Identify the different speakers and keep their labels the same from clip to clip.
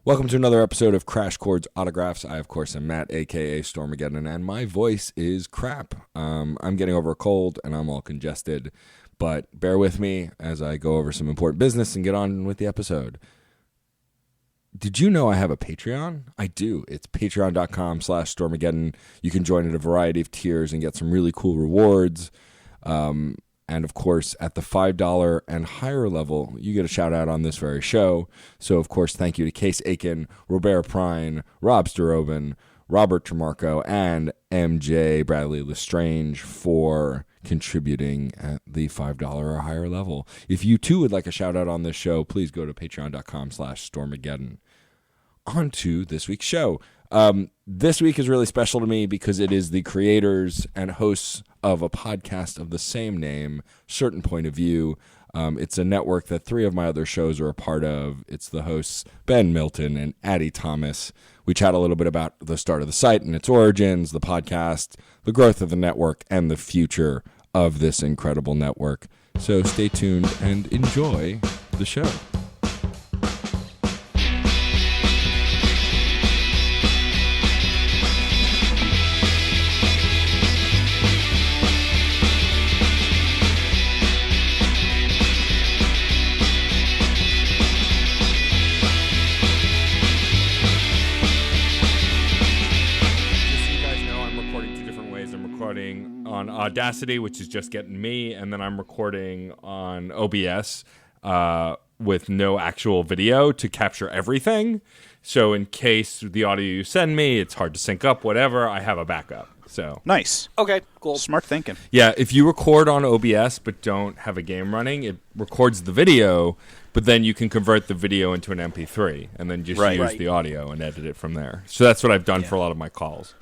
Speaker 1: Welcome to another episode of Crash Chords Autographs. I, of course, am Matt, a.k.a. Stormageddon, and my voice is crap. I'm getting over a cold, and I'm all congested, but bear with me as I go over some important business and get on with the episode. Did you know I have a Patreon? I do. It's patreon.com/Stormageddon. You can join at a variety of tiers and get some really cool rewards. And, of course, at the $5 and higher level, you get a shout-out on this very show. So, of course, thank you to Case Aiken, Robert Prine, Rob Starobin, Robert Tremarco, and MJ Bradley Lestrange for contributing at the $5 or higher level. If you, too, would like a shout-out on this show, please go to patreon.com/Stormageddon. On to this week's show. This week is really special to me because it is the creators and hosts of a podcast of the same name, Certain POV. It's a network that three of my other shows are a part of. It's the hosts Ben, Milton, and Addy Thomas. We chat a little bit about the start of the site and its origins, the podcast, the growth of the network, and the future of this incredible network. So stay tuned and enjoy the show. On Audacity, which is just getting me, and then I'm recording on OBS with no actual video to capture everything. So in case the audio you send me, it's hard to sync up, whatever, I have a backup. So
Speaker 2: nice.
Speaker 3: Okay, cool.
Speaker 2: Smart thinking.
Speaker 1: Yeah, if you record on OBS but don't have a game running, it records the video, but then you can convert the video into an MP3 and then just use the audio and edit it from there. So that's what I've done for a lot of my calls.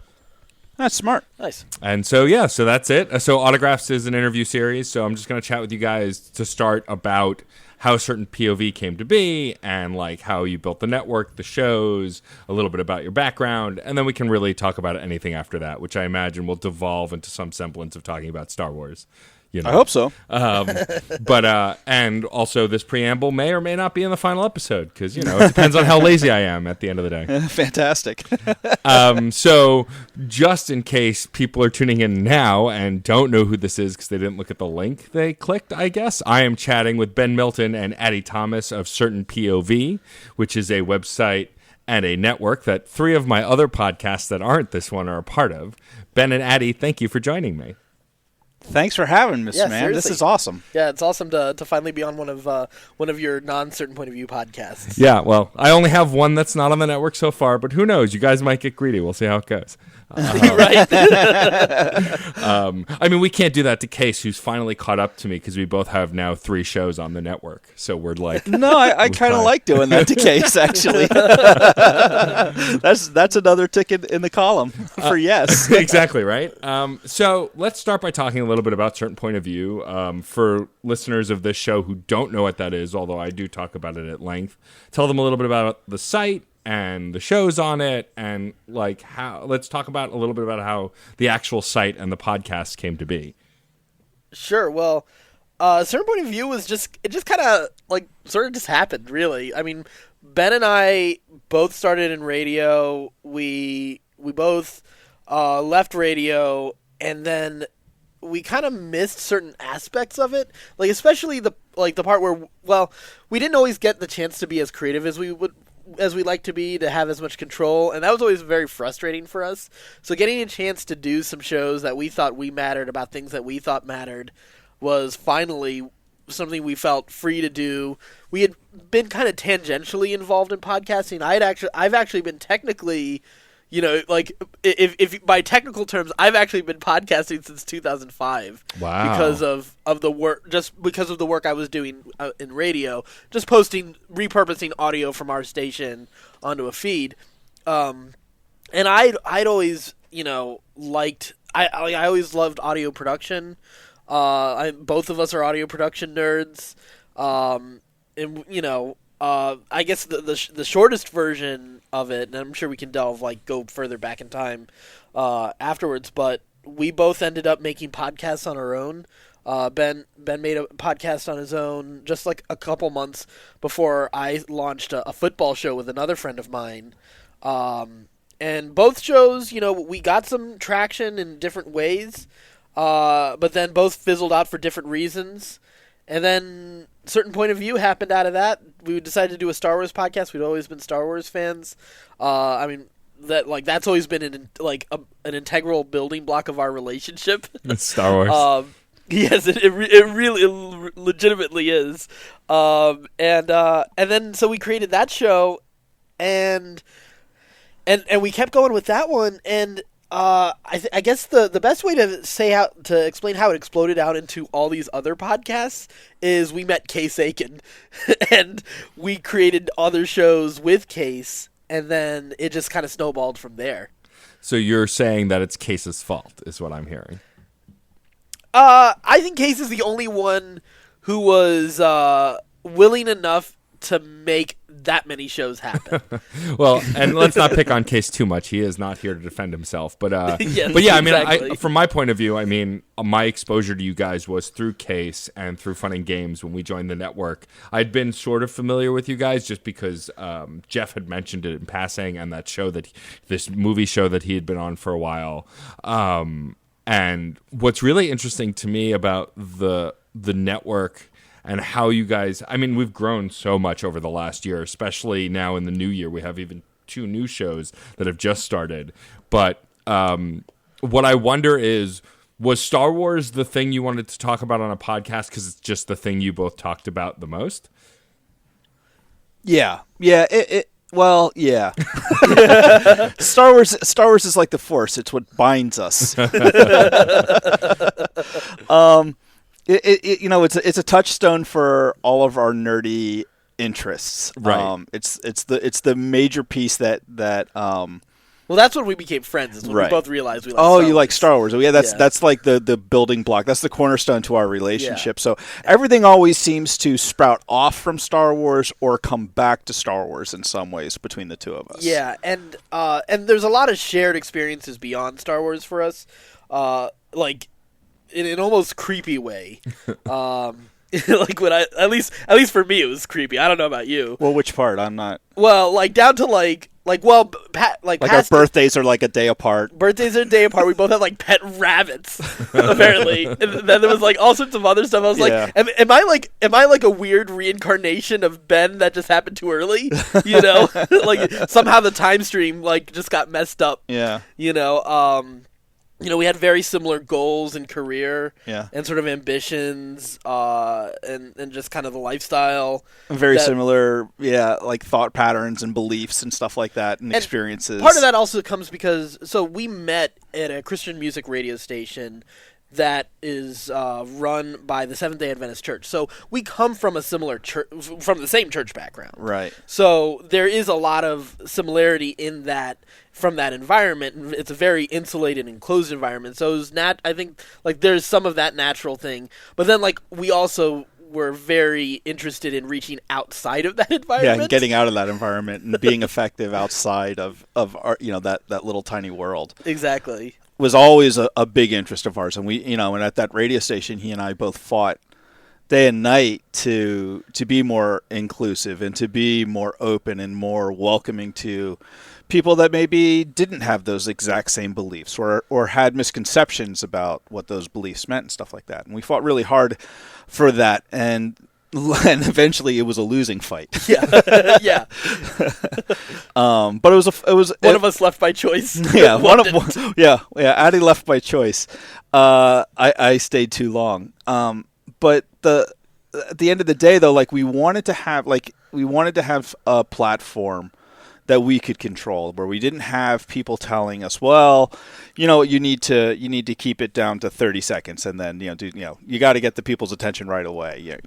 Speaker 2: That's smart.
Speaker 3: Nice.
Speaker 1: And so, yeah, so that's it. So Autographs is an interview series, so I'm just going to chat with you guys to start about how Certain POV came to be and, like, how you built the network, the shows, a little bit about your background, and then we can really talk about anything after that, which I imagine will devolve into some semblance of talking about Star Wars. You know.
Speaker 2: I hope so.
Speaker 1: And also this preamble may or may not be in the final episode because, you know, it depends on how lazy I am at the end of the day.
Speaker 2: Fantastic.
Speaker 1: So just in case people are tuning in now and don't know who this is because they didn't look at the link they clicked, I guess, I am chatting with Ben Milton and Addy Thomas of Certain POV, which is a website and a network that three of my other podcasts that aren't this one are a part of. Ben and Addy, thank you for joining me.
Speaker 2: Thanks for having me, man.
Speaker 3: Seriously.
Speaker 2: This is awesome.
Speaker 3: Yeah, it's awesome to finally be on one of your non-certain point of view podcasts.
Speaker 1: Yeah, well, I only have one that's not on the network so far, but who knows? You guys might get greedy. We'll see how it goes.
Speaker 3: Right.
Speaker 1: I mean, we can't do that to Case, who's finally caught up to me because we both have now 3 shows on the network. So we're like,
Speaker 2: no, I kind of like doing that to Case. Actually, that's another ticket in the column for yes.
Speaker 1: Exactly right. So let's start by talking a little bit about Certain Point of View. For listeners of this show who don't know what that is, although I do talk about it at length, tell them a little bit about the site and the shows on it, and like how. Let's talk about a little bit about how the actual site and the podcast came to be.
Speaker 3: Sure. Well, Certain Point of View was just kind of like sort of just happened, really. I mean, Ben and I both started in radio. We both left radio, and then we kind of missed certain aspects of it, like especially the part where, well, we didn't always get the chance to be as creative as we like to be, to have as much control, and that was always very frustrating for us. So getting a chance to do some shows that we thought we mattered about things that we thought mattered was finally something we felt free to do. We had been kind of tangentially involved in podcasting. I've actually been technically, you know, like if by technical terms, I've actually been podcasting since 2005.
Speaker 1: Wow!
Speaker 3: Because of the work, just because of the work I was doing in radio, just repurposing audio from our station onto a feed. And I'd always, you know, I always loved audio production. Both of us are audio production nerds. And you know, I guess the shortest version of it, and I'm sure we can go further back in time afterwards, but we both ended up making podcasts on our own. Ben made a podcast on his own just like a couple months before I launched a football show with another friend of mine. And both shows, we got some traction in different ways, but then both fizzled out for different reasons. And then Certain Point of View happened out of that. We decided to do a Star Wars podcast. We'd always been Star Wars fans. That's always been an integral building block of our relationship.
Speaker 1: Star Wars.
Speaker 3: Yes, it really legitimately is. And then so we created that show, and we kept going with that one, and I guess the best way to explain how it exploded out into all these other podcasts is we met Case Aiken, and we created other shows with Case, and then it just kind of snowballed from there.
Speaker 1: So you're saying that it's Case's fault, is what I'm hearing.
Speaker 3: I think Case is the only one who was willing enough to make that many shows happen.
Speaker 1: Well, and let's not pick on Case too much. He is not here to defend himself. But
Speaker 3: yes,
Speaker 1: but yeah,
Speaker 3: exactly.
Speaker 1: from my point of view, my exposure to you guys was through Case and through Fun and Games when we joined the network. I'd been sort of familiar with you guys just because Jeff had mentioned it in passing, and this movie show that he had been on for a while. And what's really interesting to me about the network and how you guys, we've grown so much over the last year, especially now in the new year. We have even 2 new shows that have just started. But what I wonder is, was Star Wars the thing you wanted to talk about on a podcast because it's just the thing you both talked about the most?
Speaker 2: Yeah. Yeah. Well, yeah. Star Wars is like the Force. It's what binds us. It's a touchstone for all of our nerdy interests.
Speaker 1: Right.
Speaker 2: It's the major piece that
Speaker 3: Well, that's when we became friends. Is when we both realized we liked
Speaker 2: Star
Speaker 3: Star
Speaker 2: Wars.
Speaker 3: Wars.
Speaker 2: Like Star Wars. Yeah, that's like the building block. That's the cornerstone to our relationship. Yeah. So everything always seems to sprout off from Star Wars or come back to Star Wars in some ways between the two of us.
Speaker 3: Yeah, and there's a lot of shared experiences beyond Star Wars for us, like in an almost creepy way. Like when at least for me it was creepy. I don't know about you.
Speaker 2: Well, which part? I'm not.
Speaker 3: Well, like down to like
Speaker 2: our birthdays are like a day apart.
Speaker 3: Birthdays are a day apart. We both have like pet rabbits, apparently. And then there was like all sorts of other stuff. I was like, am I like a weird reincarnation of Ben that just happened too early? Like somehow the time stream like just got messed up.
Speaker 2: Yeah.
Speaker 3: We had very similar goals in career and sort of ambitions and just kind of the lifestyle.
Speaker 2: Very similar, like thought patterns and beliefs and stuff like that and experiences.
Speaker 3: Part of that also comes because, we met at a Christian music radio station that is run by the Seventh-day Adventist Church. So we come from a similar church, from the same church background.
Speaker 2: Right.
Speaker 3: So there is a lot of similarity in that, from that environment. It's a very insulated and closed environment. So it was I think like there's some of that natural thing. But then like we also were very interested in reaching outside of that environment.
Speaker 2: Yeah, and getting out of that environment and being effective outside of our, that little tiny world.
Speaker 3: Exactly.
Speaker 2: Was always a big interest of ours, and we, and at that radio station, he and I both fought day and night to be more inclusive and to be more open and more welcoming to people that maybe didn't have those exact same beliefs or had misconceptions about what those beliefs meant and stuff like that. And we fought really hard for that, and eventually it was a losing fight.
Speaker 3: Yeah. Yeah.
Speaker 2: But it was
Speaker 3: one of us left by choice.
Speaker 2: Yeah. Addy left by choice. I stayed too long. But at the end of the day though, like we wanted to have a platform that we could control, where we didn't have people telling us, well, you need to keep it down to 30 seconds, and then you got to get the people's attention right away.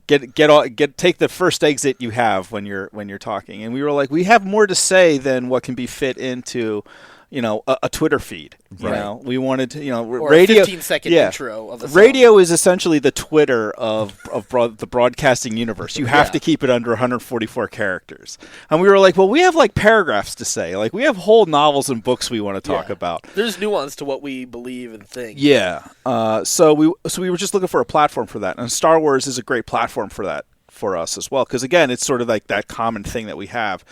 Speaker 2: Take the first exit you have when you're talking. And we were like, we have more to say than what can be fit into a Twitter feed.
Speaker 1: Right.
Speaker 2: We wanted to,
Speaker 3: or
Speaker 2: radio.
Speaker 3: a 15-second intro of a song.
Speaker 2: Radio is essentially the Twitter of the broadcasting universe. You have to keep it under 144 characters. And we were like, well, we have like paragraphs to say. Like we have whole novels and books we want to talk about.
Speaker 3: There's nuance to what we believe and think.
Speaker 2: Yeah. So we were just looking for a platform for that. And Star Wars is a great platform for that for us as well. Because again, it's sort of like that common thing that we have.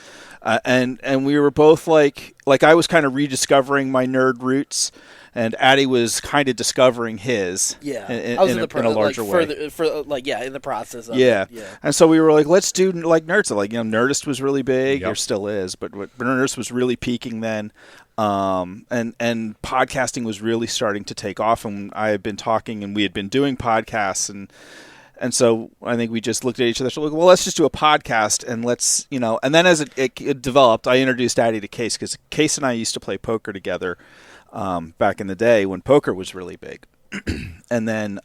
Speaker 2: And we were both like I was kind of rediscovering my nerd roots, and Addy was kind of discovering his.
Speaker 3: Yeah,
Speaker 2: in,
Speaker 3: I was
Speaker 2: in a larger way.
Speaker 3: In the process of
Speaker 2: yeah.
Speaker 3: it. Yeah.
Speaker 2: And so we were like, let's do like nerds. Like Nerdist was really big,
Speaker 1: Yep.
Speaker 2: or still is, but Nerdist was really peaking then. And podcasting was really starting to take off, and I had been talking, and we had been doing podcasts, and so I think we just looked at each other. So like, well, let's just do a podcast, and let's, and then as it developed, I introduced Addy to Case, because Case and I used to play poker together back in the day when poker was really big. And then,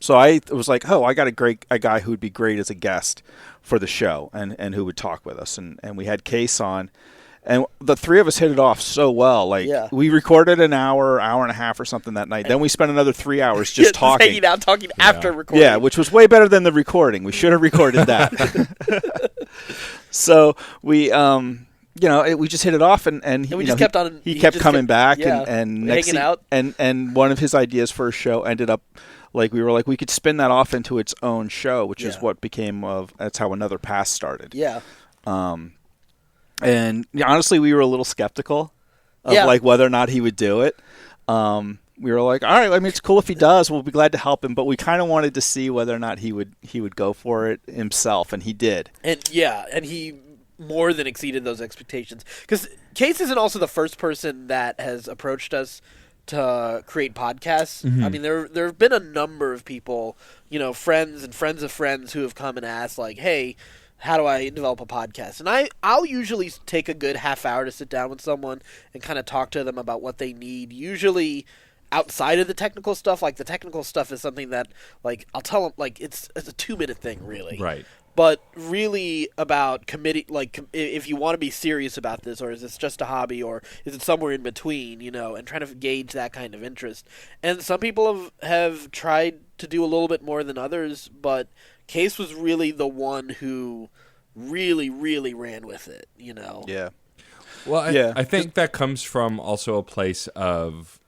Speaker 2: so I was like, oh, I got a guy who would be great as a guest for the show, and who would talk with us, and we had Case on. And the three of us hit it off so well. Like we recorded an hour and a half or something that night. Then we spent another 3 hours just talking.
Speaker 3: Hanging out, talking after recording.
Speaker 2: Yeah, which was way better than the recording. We should have recorded that. So we, we just hit it off, and
Speaker 3: we just kept on.
Speaker 2: He kept coming back, and
Speaker 3: hanging out.
Speaker 2: And one of his ideas for a show ended up. Like we were like, we could spin that off into its own show, which is what became that's how Another Pass started.
Speaker 3: Yeah.
Speaker 2: And honestly, we were a little skeptical of like whether or not he would do it. We were like, all right, I mean, it's cool if he does. We'll be glad to help him, but we kind of wanted to see whether or not he would go for it himself, and he did.
Speaker 3: And he more than exceeded those expectations. Because Case isn't also the first person that has approached us to create podcasts.
Speaker 1: Mm-hmm.
Speaker 3: I mean, there have been a number of people, friends and friends of friends who have come and asked, like, hey, how do I develop a podcast? And I'll usually take a good half hour to sit down with someone and kind of talk to them about what they need. Usually outside of the technical stuff, like the technical stuff is something that, like, I'll tell them, like, it's a 2-minute thing, really.
Speaker 1: Right.
Speaker 3: But really about committing, like, if you want to be serious about this, or is this just a hobby, or is it somewhere in between, and trying to gauge that kind of interest. And some people have tried to do a little bit more than others, but Case was really the one who really, really ran with it,
Speaker 2: Yeah.
Speaker 1: Well, I think that comes from also a place of,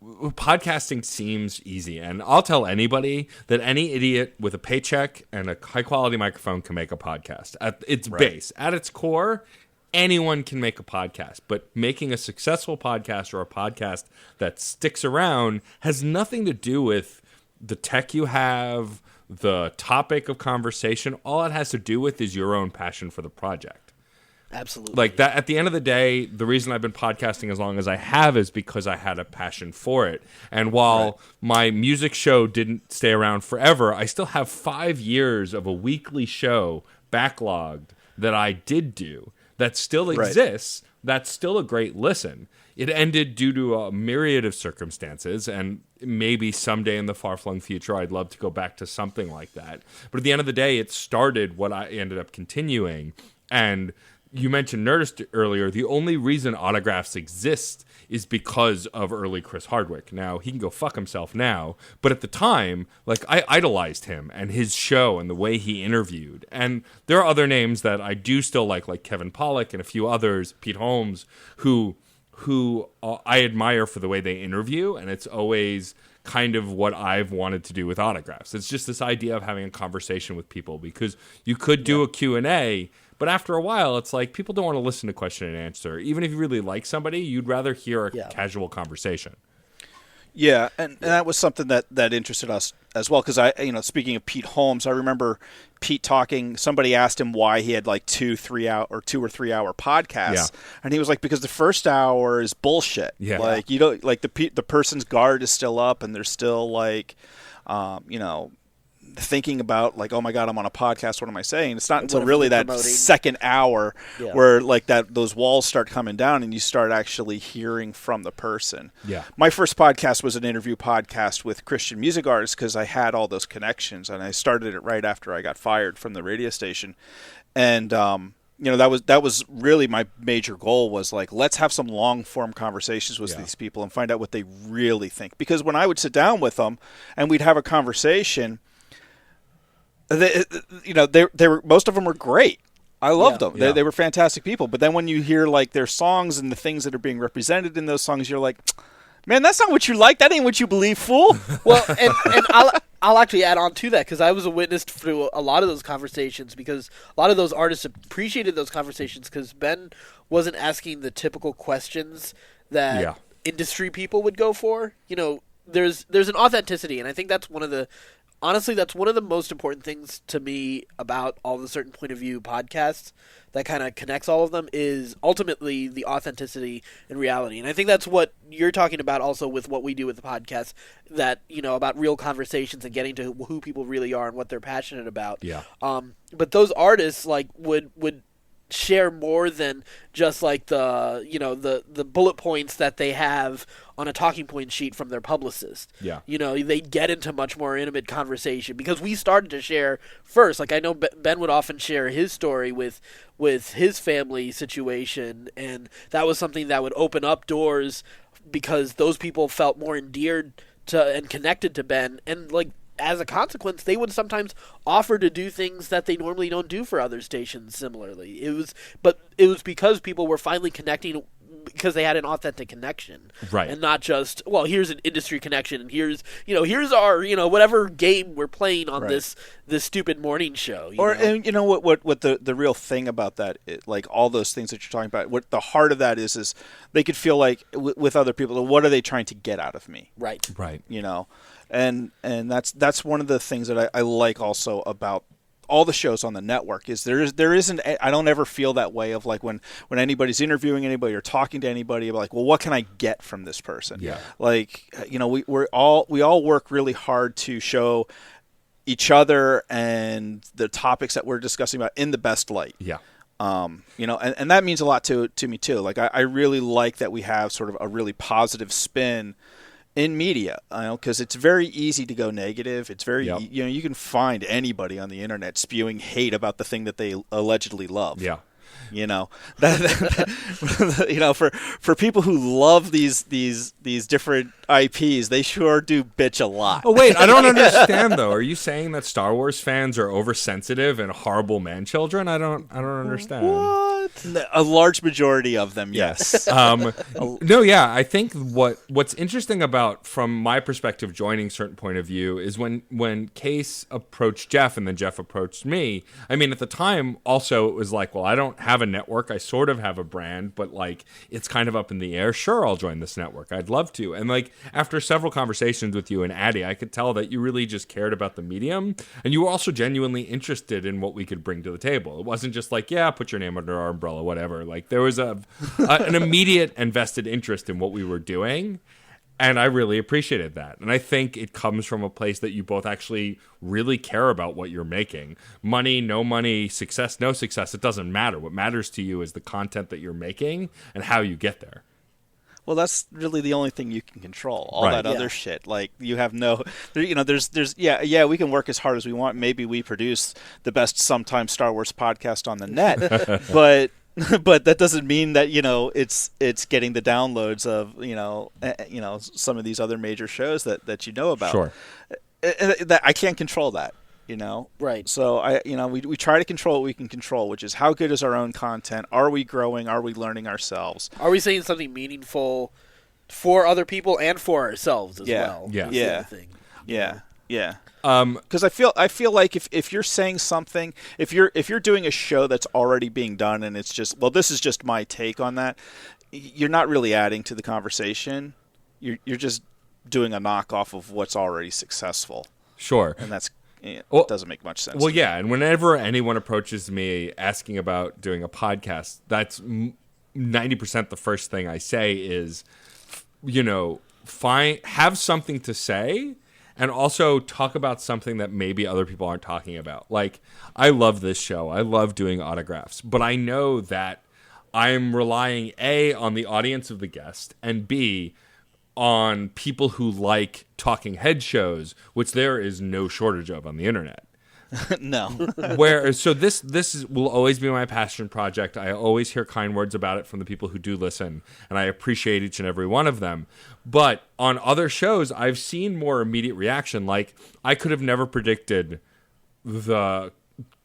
Speaker 1: podcasting seems easy. And I'll tell anybody that any idiot with a paycheck and a high-quality microphone can make a podcast. At its base, at its core, anyone can make a podcast. But making a successful podcast or a podcast that sticks around has nothing to do with the tech you have, the topic of conversation. All it has to do with is your own passion for the project.
Speaker 3: Absolutely.
Speaker 1: Like that, at the end of the day, the reason I've been podcasting as long as I have is because I had a passion for it. And while my music show didn't stay around forever, I still have 5 years of a weekly show backlogged that I did do that still exists. That's still a great listen. It ended due to a myriad of circumstances, and maybe someday in the far-flung future I'd love to go back to something like that. But at the end of the day, it started what I ended up continuing. And you mentioned Nerdist earlier. The only reason Autographs exist is because of early Chris Hardwick. Now, he can go fuck himself now, but at the time, like, I idolized him and his show and the way he interviewed. And there are other names that I do still like Kevin Pollak and a few others, Pete Holmes, who I admire for the way they interview, and it's always kind of what I've wanted to do with Autographs. It's just this idea of having a conversation with people, because you could do a Q&A, but after a while, it's like people don't want to listen to question and answer. Even if you really like somebody, you'd rather hear a casual conversation.
Speaker 2: Yeah, and that was something that interested us as well, because speaking of Pete Holmes, I remember Pete talking. Somebody asked him why he had like 2 or 3 hour podcasts, and he was like, because the first hour is bullshit.
Speaker 1: Yeah.
Speaker 2: Like you don't like the person's guard is still up, and they're still like, thinking about like, oh my God, I'm on a podcast. What am I saying? It's not until really that second hour where like those walls start coming down and you start actually hearing from the person.
Speaker 1: Yeah.
Speaker 2: My first podcast was an interview podcast with Christian music artists because I had all those connections, and I started it right after I got fired from the radio station. And that was really my major goal, was like, let's have some long form conversations with these people and find out what they really think. Because when I would sit down with them and we'd have a conversation, they were, most of them were great. I loved them. They were fantastic people. But then when you hear like their songs and the things that are being represented in those songs, you're like, man, that's not what you like. That ain't what you believe, fool.
Speaker 3: Well, and I'll actually add on to that, because I was a witness through a lot of those conversations, because a lot of those artists appreciated those conversations because Ben wasn't asking the typical questions that industry people would go for. There's an authenticity, and I think that's one of the most important things to me about all the Certain Point of View podcasts that kind of connects all of them, is ultimately the authenticity and reality. And I think that's what you're talking about also with what we do with the podcast, that, about real conversations and getting to who people really are and what they're passionate about.
Speaker 1: Yeah.
Speaker 3: But those artists would share more than just like the bullet points that they have on a talking point sheet from their publicist.
Speaker 1: Yeah.
Speaker 3: They get into much more intimate conversation, because we started to share first. Like, I know Ben would often share his story with his family situation, and that was something that would open up doors because those people felt more endeared to and connected to Ben, and like, as a consequence, they would sometimes offer to do things that they normally don't do for other stations similarly. It was because people were finally connecting, because they had an authentic connection.
Speaker 1: Right.
Speaker 3: And not just, well, here's an industry connection, and here's our, whatever game we're playing on this stupid morning show.
Speaker 2: And what the real thing about that, like all those things that you're talking about, what the heart of that is they could feel like with other people, what are they trying to get out of me?
Speaker 3: Right.
Speaker 1: Right.
Speaker 2: And that's one of the things that I like also about all the shows on the network, is there isn't, I don't ever feel that way of like when anybody's interviewing anybody or talking to anybody about like, well, what can I get from this person?
Speaker 1: Yeah.
Speaker 2: Like, we all work really hard to show each other and the topics that we're discussing about in the best light.
Speaker 1: Yeah.
Speaker 2: And that means a lot to me too. Like, I really like that we have sort of a really positive spin in media, because it's very easy to go negative. It's very, you can find anybody on the internet spewing hate about the thing that they allegedly love.
Speaker 1: Yeah.
Speaker 2: For people who love these different IPs, they sure do bitch a lot.
Speaker 1: Oh wait, I don't understand though. Are you saying that Star Wars fans are oversensitive and horrible man children? I don't understand.
Speaker 2: What? A large majority of them, yes.
Speaker 1: No, yeah. I think what's interesting about, from my perspective, joining Certain Point of View is when Case approached Jeff and then Jeff approached me. I mean, at the time, also it was like, well, I don't have a network. I sort of have a brand, but like it's kind of up in the air. Sure, I'll join this network. I'd love to. And like after several conversations with you and Addy, I could tell that you really just cared about the medium, and you were also genuinely interested in what we could bring to the table. It wasn't just like, yeah, put your name under our umbrella, whatever. Like there was an immediate and vested interest in what we were doing. And I really appreciated that. And I think it comes from a place that you both actually really care about what you're making. Money, no money, success, no success, it doesn't matter. What matters to you is the content that you're making and how you get there.
Speaker 2: Well, that's really the only thing you can control. All that other shit, like you have no, there's we can work as hard as we want. Maybe we produce the best sometimes Star Wars podcast on the net, but that doesn't mean that it's getting the downloads of some of these other major shows that you know about.
Speaker 1: Sure,
Speaker 2: that I can't control that.
Speaker 3: Right.
Speaker 2: So we try to control what we can control, which is how good is our own content? Are we growing? Are we learning ourselves?
Speaker 3: Are we saying something meaningful for other people and for ourselves as well?
Speaker 1: Yeah.
Speaker 2: Yeah. Because I feel like if you're saying something, if you're doing a show that's already being done and it's just, well, this is just my take on that, you're not really adding to the conversation. You're just doing a knockoff of what's already successful.
Speaker 1: Sure.
Speaker 2: And that's. It doesn't make much sense.
Speaker 1: Well, yeah, and whenever anyone approaches me asking about doing a podcast, that's 90% the first thing I say is, have something to say, and also talk about something that maybe other people aren't talking about. Like, I love this show. I love doing autographs, but I know that I'm relying, A, on the audience of the guest, and B, on people who like talking head shows, which there is no shortage of on the internet.
Speaker 2: No.
Speaker 1: So this will always be my passion project. I always hear kind words about it from the people who do listen, and I appreciate each and every one of them. But on other shows, I've seen more immediate reaction. Like, I could have never predicted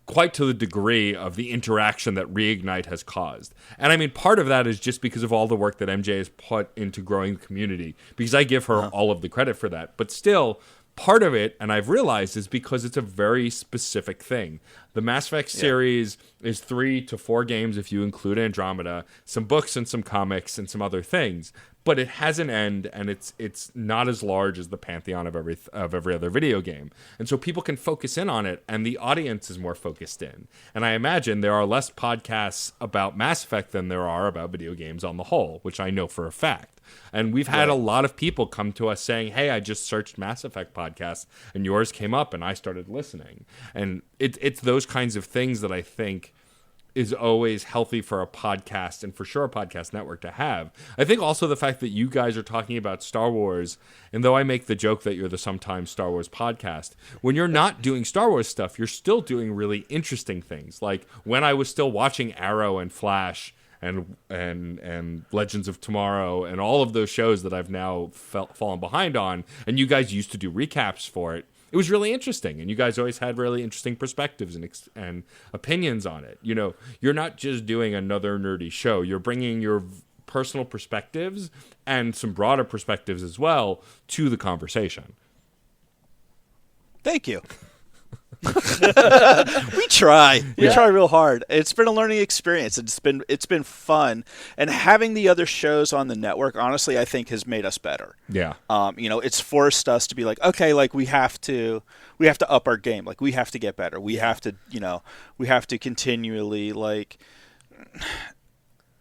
Speaker 1: quite to the degree of the interaction that Reignite has caused. And I mean, part of that is just because of all the work that MJ has put into growing the community, because I give her all of the credit for that. But still, part of it, and I've realized, is because it's a very specific thing. The Mass Effect series is 3 to 4 games if you include Andromeda, some books and some comics and some other things. But it has an end, and it's not as large as the pantheon of every other video game. And so people can focus in on it, and the audience is more focused in. And I imagine there are less podcasts about Mass Effect than there are about video games on the whole, which I know for a fact. And we've had a lot of people come to us saying, hey, I just searched Mass Effect podcasts, and yours came up, and I started listening. And it's those kinds of things that I think is always healthy for a podcast, and for sure a podcast network to have. I think also the fact that you guys are talking about Star Wars, and though I make the joke that you're the Sometimes Star Wars podcast, when you're not doing Star Wars stuff, you're still doing really interesting things. Like when I was still watching Arrow and Flash and Legends of Tomorrow and all of those shows that I've now fallen behind on, and you guys used to do recaps for it, it was really interesting, and you guys always had really interesting perspectives and opinions on it. You know, you're not just doing another nerdy show. You're bringing your personal perspectives and some broader perspectives as well to the conversation.
Speaker 2: Thank you. We try real hard. It's been a learning experience. It's been fun, and having the other shows on the network, honestly, I think has made us better.
Speaker 1: Yeah.
Speaker 2: It's forced us to be like, okay, like we have to up our game. Like we have to get better. We have to continually like.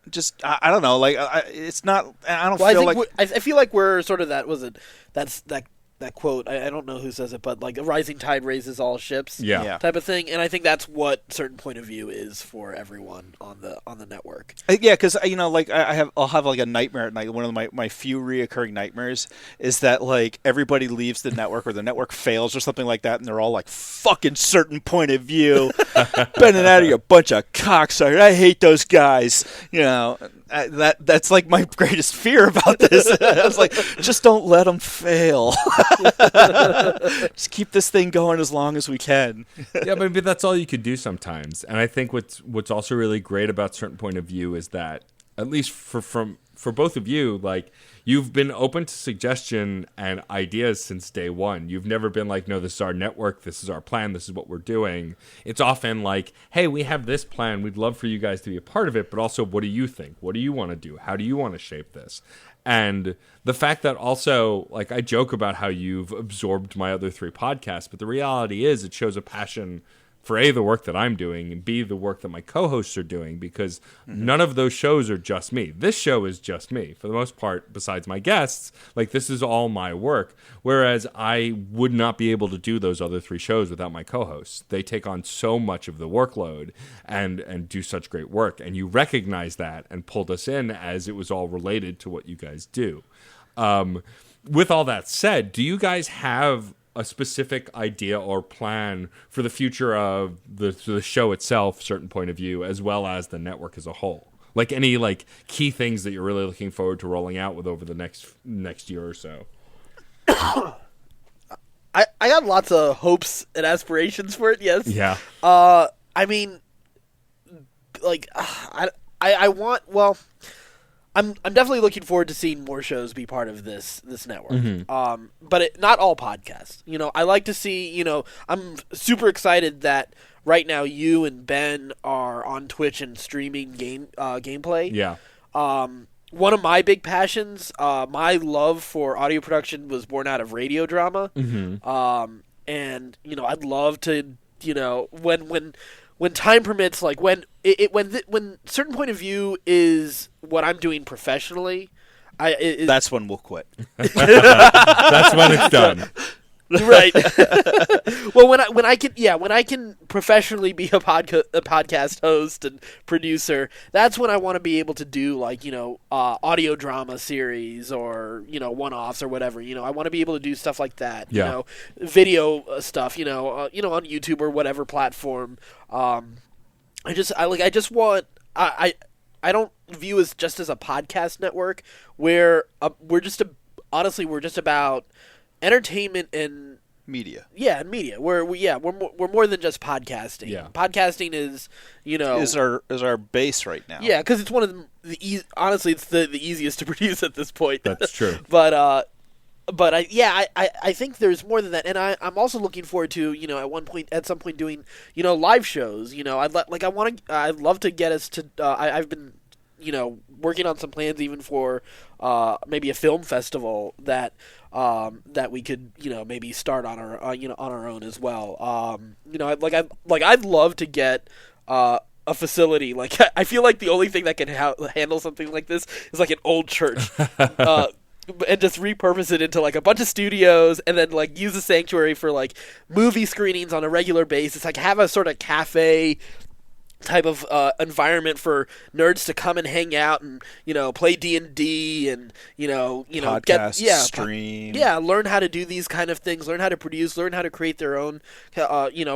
Speaker 2: Just I don't know. Like it's not. I don't feel like.
Speaker 3: I feel like we're sort of that. Was it? That's that. That quote, I don't know who says it, but like a rising tide raises all ships, type of thing. And I think that's what Certain Point of View is for everyone on the network.
Speaker 2: Yeah, because like I'll have like a nightmare at night. One of my few reoccurring nightmares is that like everybody leaves the network or the network fails or something like that, and they're all like fucking Certain Point of View, Ben and Addy, a bunch of cocksuckers. I hate those guys. That's like my greatest fear about this. I was like, just don't let them fail. Just keep this thing going as long as we can.
Speaker 1: Yeah, maybe that's all you could do sometimes. And I think what's also really great about Certain Point of View is that, at least for both of you, like, you've been open to suggestion and ideas since day one. You've never been like, no, this is our network, this is our plan, this is what we're doing. It's often like, hey, we have this plan, we'd love for you guys to be a part of it, but also, what do you think? What do you want to do? How do you want to shape this? And the fact that also, like, I joke about how you've absorbed my other 3 podcasts, but the reality is it shows a passion for A, the work that I'm doing, and B, the work that my co-hosts are doing, because none of those shows are just me. This show is just me. For the most part, besides my guests, like, this is all my work, whereas I would not be able to do those other 3 shows without my co-hosts. They take on so much of the workload and do such great work, and you recognize that and pulled us in as it was all related to what you guys do. With all that said, do you guys have a specific idea or plan for the future of the show itself, Certain Point of View, as well as the network as a whole? Like any like key things that you're really looking forward to rolling out with over the next year or so?
Speaker 3: I got lots of hopes and aspirations for it. Yes.
Speaker 1: Yeah.
Speaker 3: I mean, like, I want. Well, I'm definitely looking forward to seeing more shows be part of this network. Mm-hmm. But not all podcasts. I like to see. I'm super excited that right now you and Ben are on Twitch and streaming gameplay.
Speaker 1: Yeah.
Speaker 3: One of my big passions, my love for audio production, was born out of radio drama. Mm-hmm. And I'd love to, when time permits, like when Certain Point of View is what I'm doing professionally,
Speaker 2: that's when we'll quit.
Speaker 1: That's when it's done.
Speaker 3: Right. Well, when I can professionally be a podcast host and producer, that's when I want to be able to do like audio drama series or one-offs or whatever. I want to be able to do stuff like that. Video stuff. On YouTube or whatever platform. I don't view us just as a podcast network where we're just about entertainment and
Speaker 2: media.
Speaker 3: Yeah, and media. We're more than just podcasting.
Speaker 1: Yeah.
Speaker 3: Podcasting is
Speaker 2: is our base right now.
Speaker 3: Yeah, because it's one of honestly it's the easiest to produce at this point.
Speaker 1: That's true.
Speaker 3: But I think there's more than that, and I'm also looking forward to at some point doing live shows. I'd love to get us to. I've been working on some plans even for maybe a film festival that we could maybe start on our on our own as well. I'd love to get a facility. Like I feel like the only thing that can handle something like this is like an old church. And just repurpose it into like a bunch of studios, and then like use the sanctuary for like movie screenings on a regular basis. Like have a sort of cafe type of environment for nerds to come and hang out and play D&D and
Speaker 2: podcast, stream,
Speaker 3: learn how to do these kind of things, learn how to produce, learn how to create their own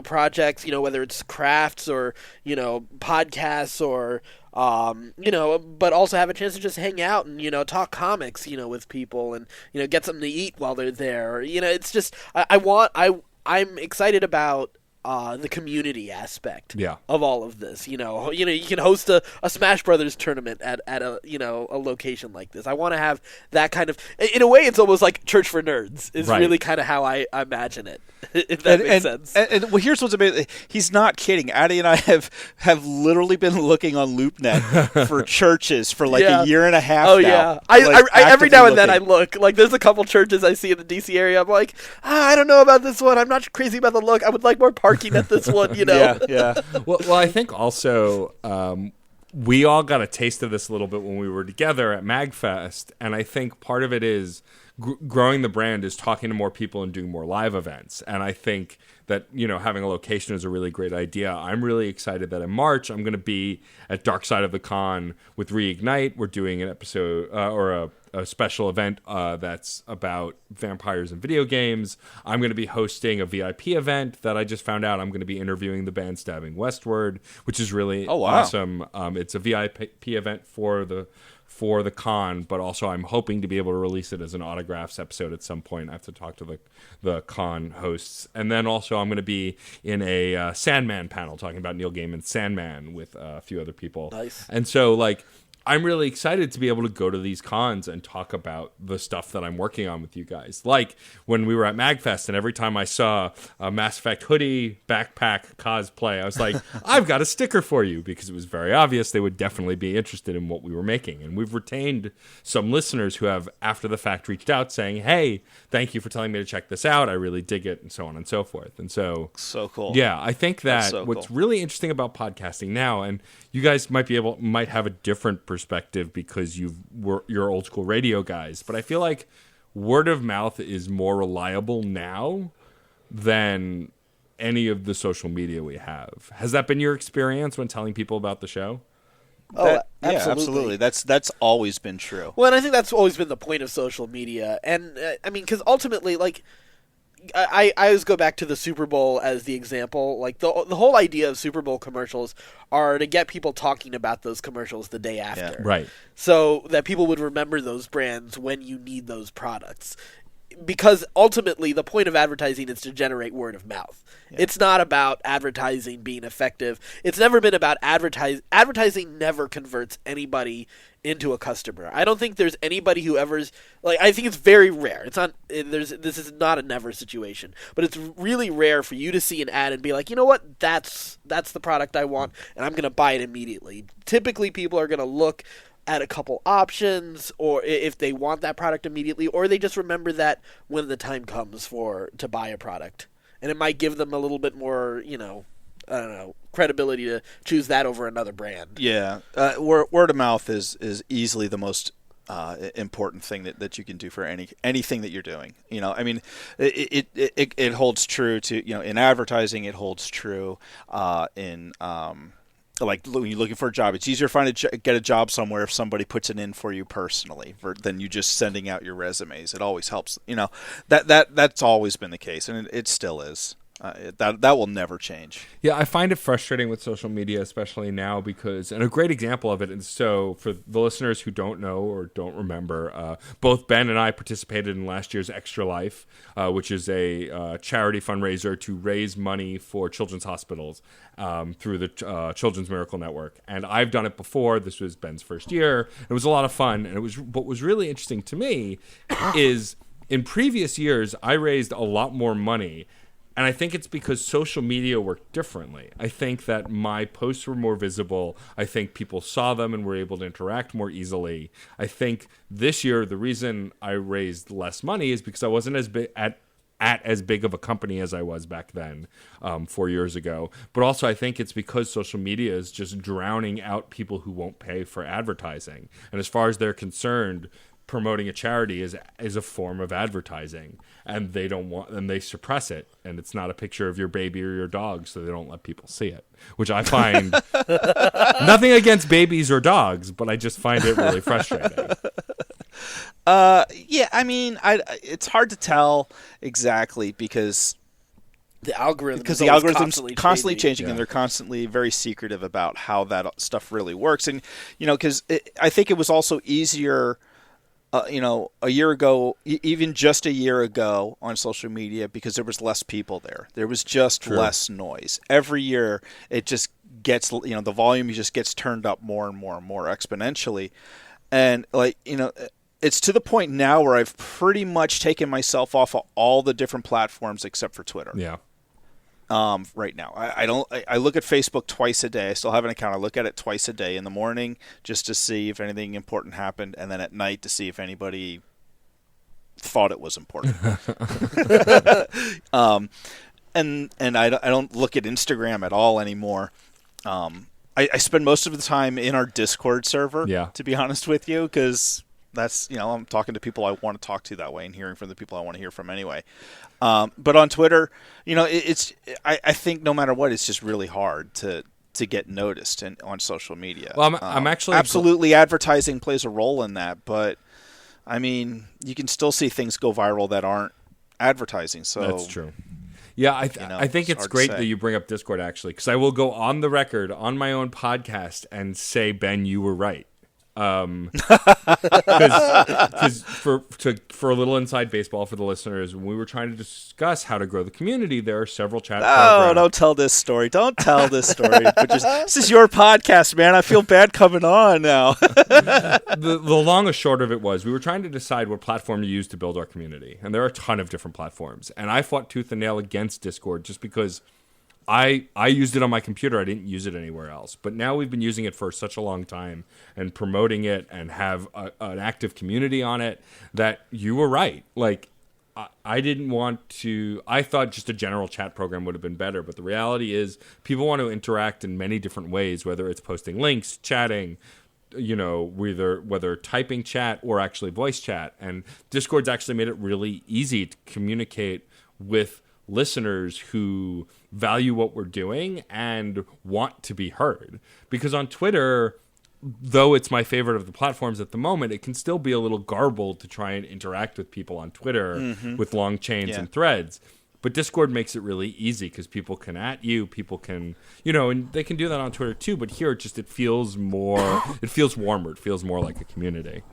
Speaker 3: projects, whether it's crafts or podcasts or but also have a chance to just hang out and talk comics with people and get something to eat while they're there. It's just I'm excited about the community aspect of all of this. You can host a Smash Brothers tournament at a a location like this. I want to have that kind of, in a way it's almost like Church for Nerds is really kind of how I imagine it, if that makes sense.
Speaker 2: And well, here's what's amazing. He's not kidding. Addy and I have literally been looking on LoopNet for churches for like a year and a half now.
Speaker 3: Yeah. I every now and then I look. Like there's a couple churches I see in the DC area. I'm like, I don't know about this one. I'm not crazy about the look. I would like more parking at this one,
Speaker 2: Yeah.
Speaker 1: Well, I think also we all got a taste of this a little bit when we were together at MagFest, and I think part of it is growing the brand is talking to more people and doing more live events. And I think that having a location is a really great idea. I'm really excited that in March I'm going to be at Dark Side of the Con with Reignite. We're doing an episode or a special event that's about vampires and video games. I'm going to be hosting a VIP event that I just found out. I'm going to be interviewing the band Stabbing Westward, which is really awesome. It's a VIP event for the con, but also I'm hoping to be able to release it as an autographs episode at some point. I have to talk to the con hosts. And then also I'm going to be in a Sandman panel talking about Neil Gaiman's Sandman with a few other people.
Speaker 3: Nice.
Speaker 1: And so I'm really excited to be able to go to these cons and talk about the stuff that I'm working on with you guys. Like when we were at MagFest, and every time I saw a Mass Effect hoodie, backpack, cosplay, I was like, I've got a sticker for you, because it was very obvious they would definitely be interested in what we were making. And we've retained some listeners who have, after the fact, reached out saying, hey, thank you for telling me to check this out. I really dig it, and so on and so forth. And so
Speaker 2: cool.
Speaker 1: Yeah, I think that what's really interesting about podcasting now, and you guys might have a different perspective because you're old school radio guys, but I feel like word of mouth is more reliable now than any of the social media we have. Has that been your experience when telling people about the show?
Speaker 2: Absolutely. That's always been true.
Speaker 3: Well, and I think that's always been the point of social media, and I mean, because ultimately, like, I always go back to the Super Bowl as the example. Like the whole idea of Super Bowl commercials are to get people talking about those commercials the day after,
Speaker 1: right?
Speaker 3: So that people would remember those brands when you need those products. Because ultimately, the point of advertising is to generate word of mouth. Yeah. It's not about advertising being effective. It's never been about advertising. Never converts anybody into a customer. I don't think there's anybody who ever's like. I think it's very rare. It's not. This is not a never situation, but it's really rare for you to see an ad and be like, you know what, that's the product I want, and I'm going to buy it immediately. Typically, people are going to look at a couple options, or if they want that product immediately, or they just remember that when the time comes to buy a product. And it might give them a little bit more, I don't know, credibility to choose that over another brand.
Speaker 2: Yeah. Word of mouth is easily the most important thing that you can do for anything that you're doing. I mean, it holds true to, in advertising, it holds true in like when you're looking for a job. It's easier to get a job somewhere if somebody puts it in for you personally than you just sending out your resumes. It always helps. That's always been the case, and it still is. That will never change.
Speaker 1: Yeah, I find it frustrating with social media, especially now, because, and a great example of it, and so for the listeners who don't know or don't remember, both Ben and I participated in last year's Extra Life, which is a charity fundraiser to raise money for children's hospitals through the Children's Miracle Network. And I've done it before. This was Ben's first year. It was a lot of fun, and what was really interesting to me is in previous years, I raised a lot more money. And I think it's because social media worked differently. I think that my posts were more visible. I think people saw them and were able to interact more easily. I think this year, the reason I raised less money is because I wasn't as big at as big of a company as I was back then, 4 years ago. But also I think it's because social media is just drowning out people who won't pay for advertising. And as far as they're concerned, promoting a charity is a form of advertising, and they suppress it, and it's not a picture of your baby or your dog, so they don't let people see it, which I find nothing against babies or dogs, but I just find it really frustrating.
Speaker 2: Yeah, I mean, it's hard to tell exactly because
Speaker 3: the algorithm's
Speaker 2: constantly changing, and they're constantly very secretive about how that stuff really works. And because I think it was also easier a year ago, even just a year ago on social media, because there was less people there. There was just less noise. Every year it just gets, the volume just gets turned up more and more and more exponentially. And it's to the point now where I've pretty much taken myself off of all the different platforms except for Twitter.
Speaker 1: Yeah.
Speaker 2: Right now, I look at Facebook twice a day. I still have an account. I look at it twice a day, in the morning just to see if anything important happened, and then at night to see if anybody thought it was important. And I don't look at Instagram at all anymore. I spend most of the time in our Discord server, to be honest with you, because that's, I'm talking to people I want to talk to that way and hearing from the people I want to hear from anyway. But on Twitter, I think no matter what, it's just really hard to get noticed on social media.
Speaker 1: Well, I'm actually
Speaker 2: absolutely advertising plays a role in that, but I mean, you can still see things go viral that aren't advertising. So
Speaker 1: that's true. Yeah, I think it's great that you bring up Discord, actually, because I will go on the record on my own podcast and say, Ben, you were right. Because for a little inside baseball for the listeners, when we were trying to discuss how to grow the community, there are several chat programs.
Speaker 2: Don't tell this story. Don't tell this story. This is your podcast, man. I feel bad coming on now.
Speaker 1: The long or short of it was, we were trying to decide what platform to use to build our community, and there are a ton of different platforms. And I fought tooth and nail against Discord just because I used it on my computer. I didn't use it anywhere else. But now we've been using it for such a long time and promoting it and have an active community on it that you were right. Like, I didn't want to... I thought just a general chat program would have been better. But the reality is people want to interact in many different ways, whether it's posting links, chatting, whether typing chat or actually voice chat. And Discord's actually made it really easy to communicate with listeners who value what we're doing and want to be heard. Because on Twitter, though it's my favorite of the platforms at the moment, it can still be a little garbled to try and interact with people on Twitter with long chains and threads. But Discord makes it really easy because people can @ you, people can, and they can do that on Twitter too. But here, it feels warmer. It feels more like a community.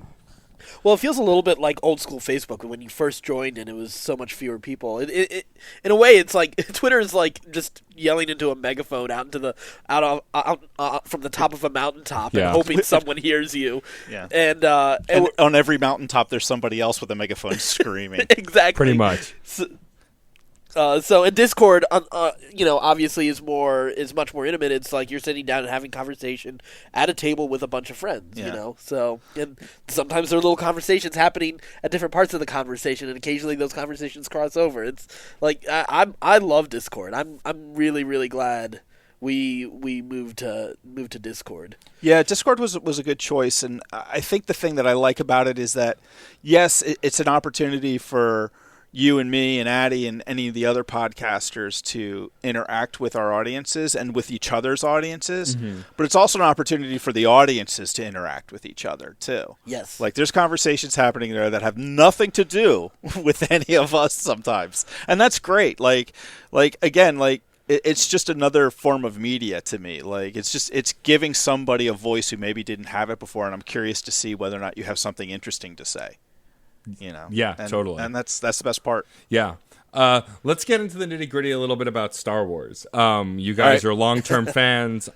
Speaker 3: Well, it feels a little bit like old school Facebook when you first joined and it was so much fewer people. It in a way, it's like Twitter is like just yelling into a megaphone out from the top of a mountaintop and hoping someone hears you.
Speaker 2: Yeah.
Speaker 3: And
Speaker 2: on every mountaintop, there's somebody else with a megaphone screaming.
Speaker 3: Exactly.
Speaker 1: Pretty much.
Speaker 3: So in Discord, obviously is much more intimate. It's like you're sitting down and having conversation at a table with a bunch of friends, So, and sometimes there are little conversations happening at different parts of the conversation, and occasionally those conversations cross over. It's like I love Discord. I'm really, really glad we moved to Discord.
Speaker 2: Yeah, Discord was a good choice, and I think the thing that I like about it is that, yes, it's an opportunity for you and me and Addy and any of the other podcasters to interact with our audiences and with each other's audiences, but it's also an opportunity for the audiences to interact with each other too.
Speaker 3: Yes.
Speaker 2: Like there's conversations happening there that have nothing to do with any of us sometimes. And that's great. Like again, like it's just another form of media to me. Like it's giving somebody a voice who maybe didn't have it before, and I'm curious to see whether or not you have something interesting to say.
Speaker 1: Yeah, totally.
Speaker 2: And that's the best part.
Speaker 1: Yeah. Let's get into the nitty-gritty a little bit about Star Wars. You guys are long-term fans.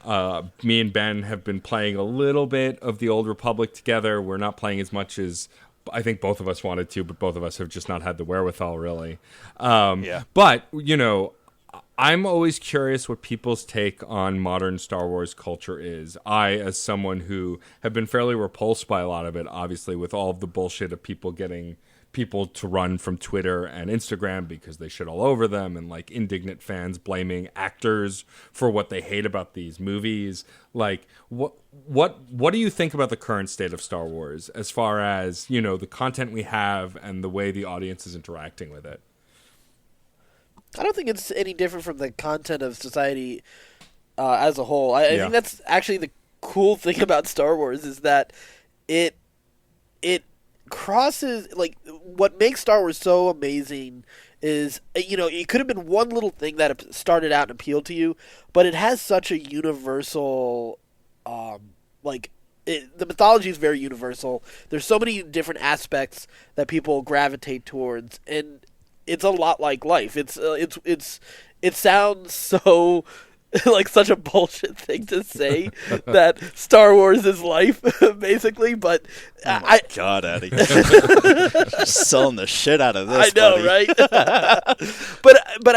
Speaker 1: Me and Ben have been playing a little bit of the Old Republic together. We're not playing as much as I think both of us wanted to, but both of us have just not had the wherewithal, really. But, I'm always curious what people's take on modern Star Wars culture is. I, as someone who have been fairly repulsed by a lot of it, obviously, with all of the bullshit of people getting people to run from Twitter and Instagram because they shit all over them, and like indignant fans blaming actors for what they hate about these movies. Like, what do you think about the current state of Star Wars as far as, the content we have and the way the audience is interacting with it?
Speaker 3: I don't think it's any different from the content of society as a whole. I think that's actually the cool thing about Star Wars is that it crosses, like, what makes Star Wars so amazing is, it could have been one little thing that started out and appealed to you, but it has such a universal, the mythology is very universal. There's so many different aspects that people gravitate towards, and it's a lot like life. It sounds so like such a bullshit thing to say that Star Wars is life, basically. But
Speaker 2: God, Addy, just selling the shit out of this.
Speaker 3: I know,
Speaker 2: buddy.
Speaker 3: right? but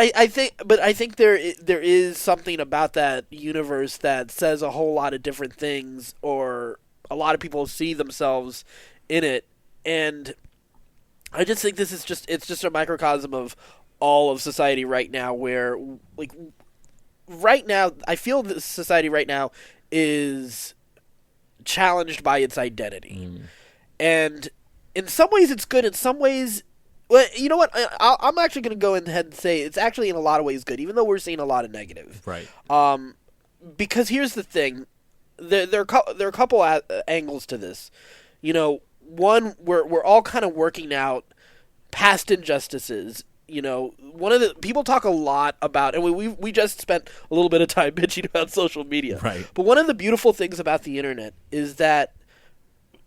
Speaker 3: I think there is something about that universe that says a whole lot of different things, or a lot of people see themselves in it, and I just think it's just a microcosm of all of society right now, where, like, right now, I feel that society right now is challenged by its identity. And in some ways it's good, in some ways, well, you know what, I'm actually going to go ahead and say it's actually in a lot of ways good, even though we're seeing a lot of negative.
Speaker 1: Right.
Speaker 3: Because here's the thing, there are a couple angles to this. One, we're all kind of working out past injustices. One of the people talk a lot about, and we just spent a little bit of time bitching about social media.
Speaker 1: Right.
Speaker 3: But one of the beautiful things about the internet is that,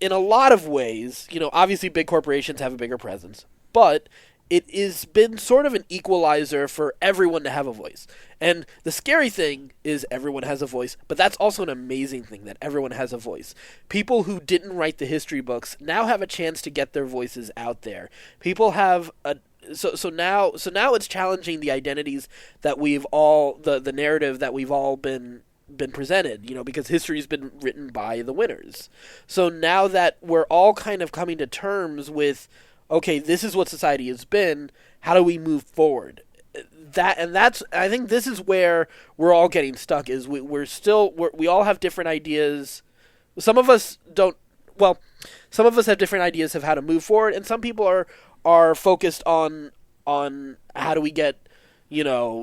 Speaker 3: in a lot of ways, obviously big corporations have a bigger presence, but it has been sort of an equalizer for everyone to have a voice. And the scary thing is everyone has a voice, but that's also an amazing thing that everyone has a voice. People who didn't write the history books now have a chance to get their voices out there. People have so now it's challenging the identities that we've all the narrative that we've all been presented, because history's been written by the winners. So now that we're all kind of coming to terms with, okay, this is what society has been, how do we move forward? I think this is where we're all getting stuck, is we all have different ideas. Some of us have different ideas of how to move forward, and some people are focused on how do we get,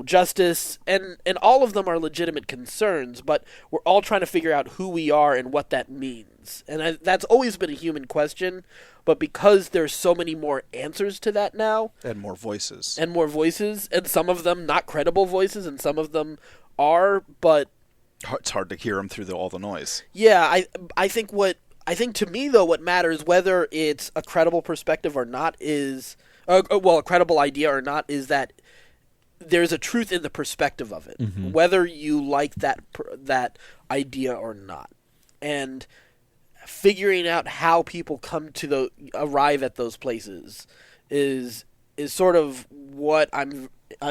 Speaker 3: justice, and all of them are legitimate concerns, but we're all trying to figure out who we are and what that means. And that's always been a human question, but because there's so many more answers to that now,
Speaker 2: and more voices,
Speaker 3: and some of them not credible voices, and some of them are, but
Speaker 2: it's hard to hear them through all the noise.
Speaker 3: Yeah, I think to me, though, what matters, whether it's a credible perspective or not, is a credible idea or not, is that there's a truth in the perspective of it, whether you like that idea or not, and figuring out how people come to arrive at those places is sort of what I'm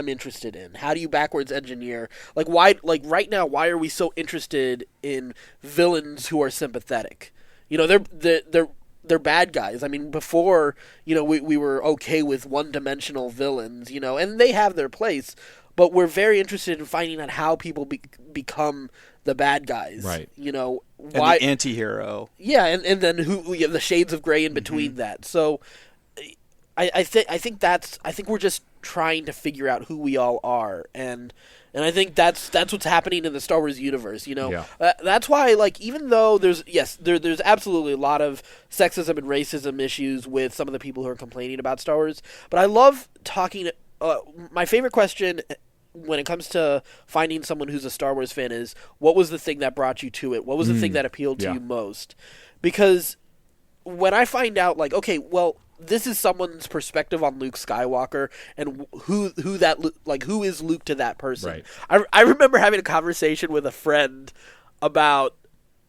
Speaker 3: interested in. How do you backwards engineer? Right now, why are we so interested in villains who are sympathetic? They're bad guys. I mean, before, we were okay with one-dimensional villains, and they have their place. but we're very interested in finding out how people become the bad guys.
Speaker 1: Right.
Speaker 3: You know,
Speaker 2: why and the anti-hero.
Speaker 3: Yeah, and then the shades of gray in between that. So I think we're just trying to figure out who we all are, and I think that's what's happening in the Star Wars universe. You know, that's why, like, even though there's absolutely a lot of sexism and racism issues with some of the people who are complaining about Star Wars, but I love talking. My favorite question when it comes to finding someone who's a Star Wars fan is, what was the thing that brought you to it? What was the thing that appealed to you most? Because when I find out, like, okay, well, this is someone's perspective on Luke Skywalker, and who is Luke to that person. Right. I remember having a conversation with a friend about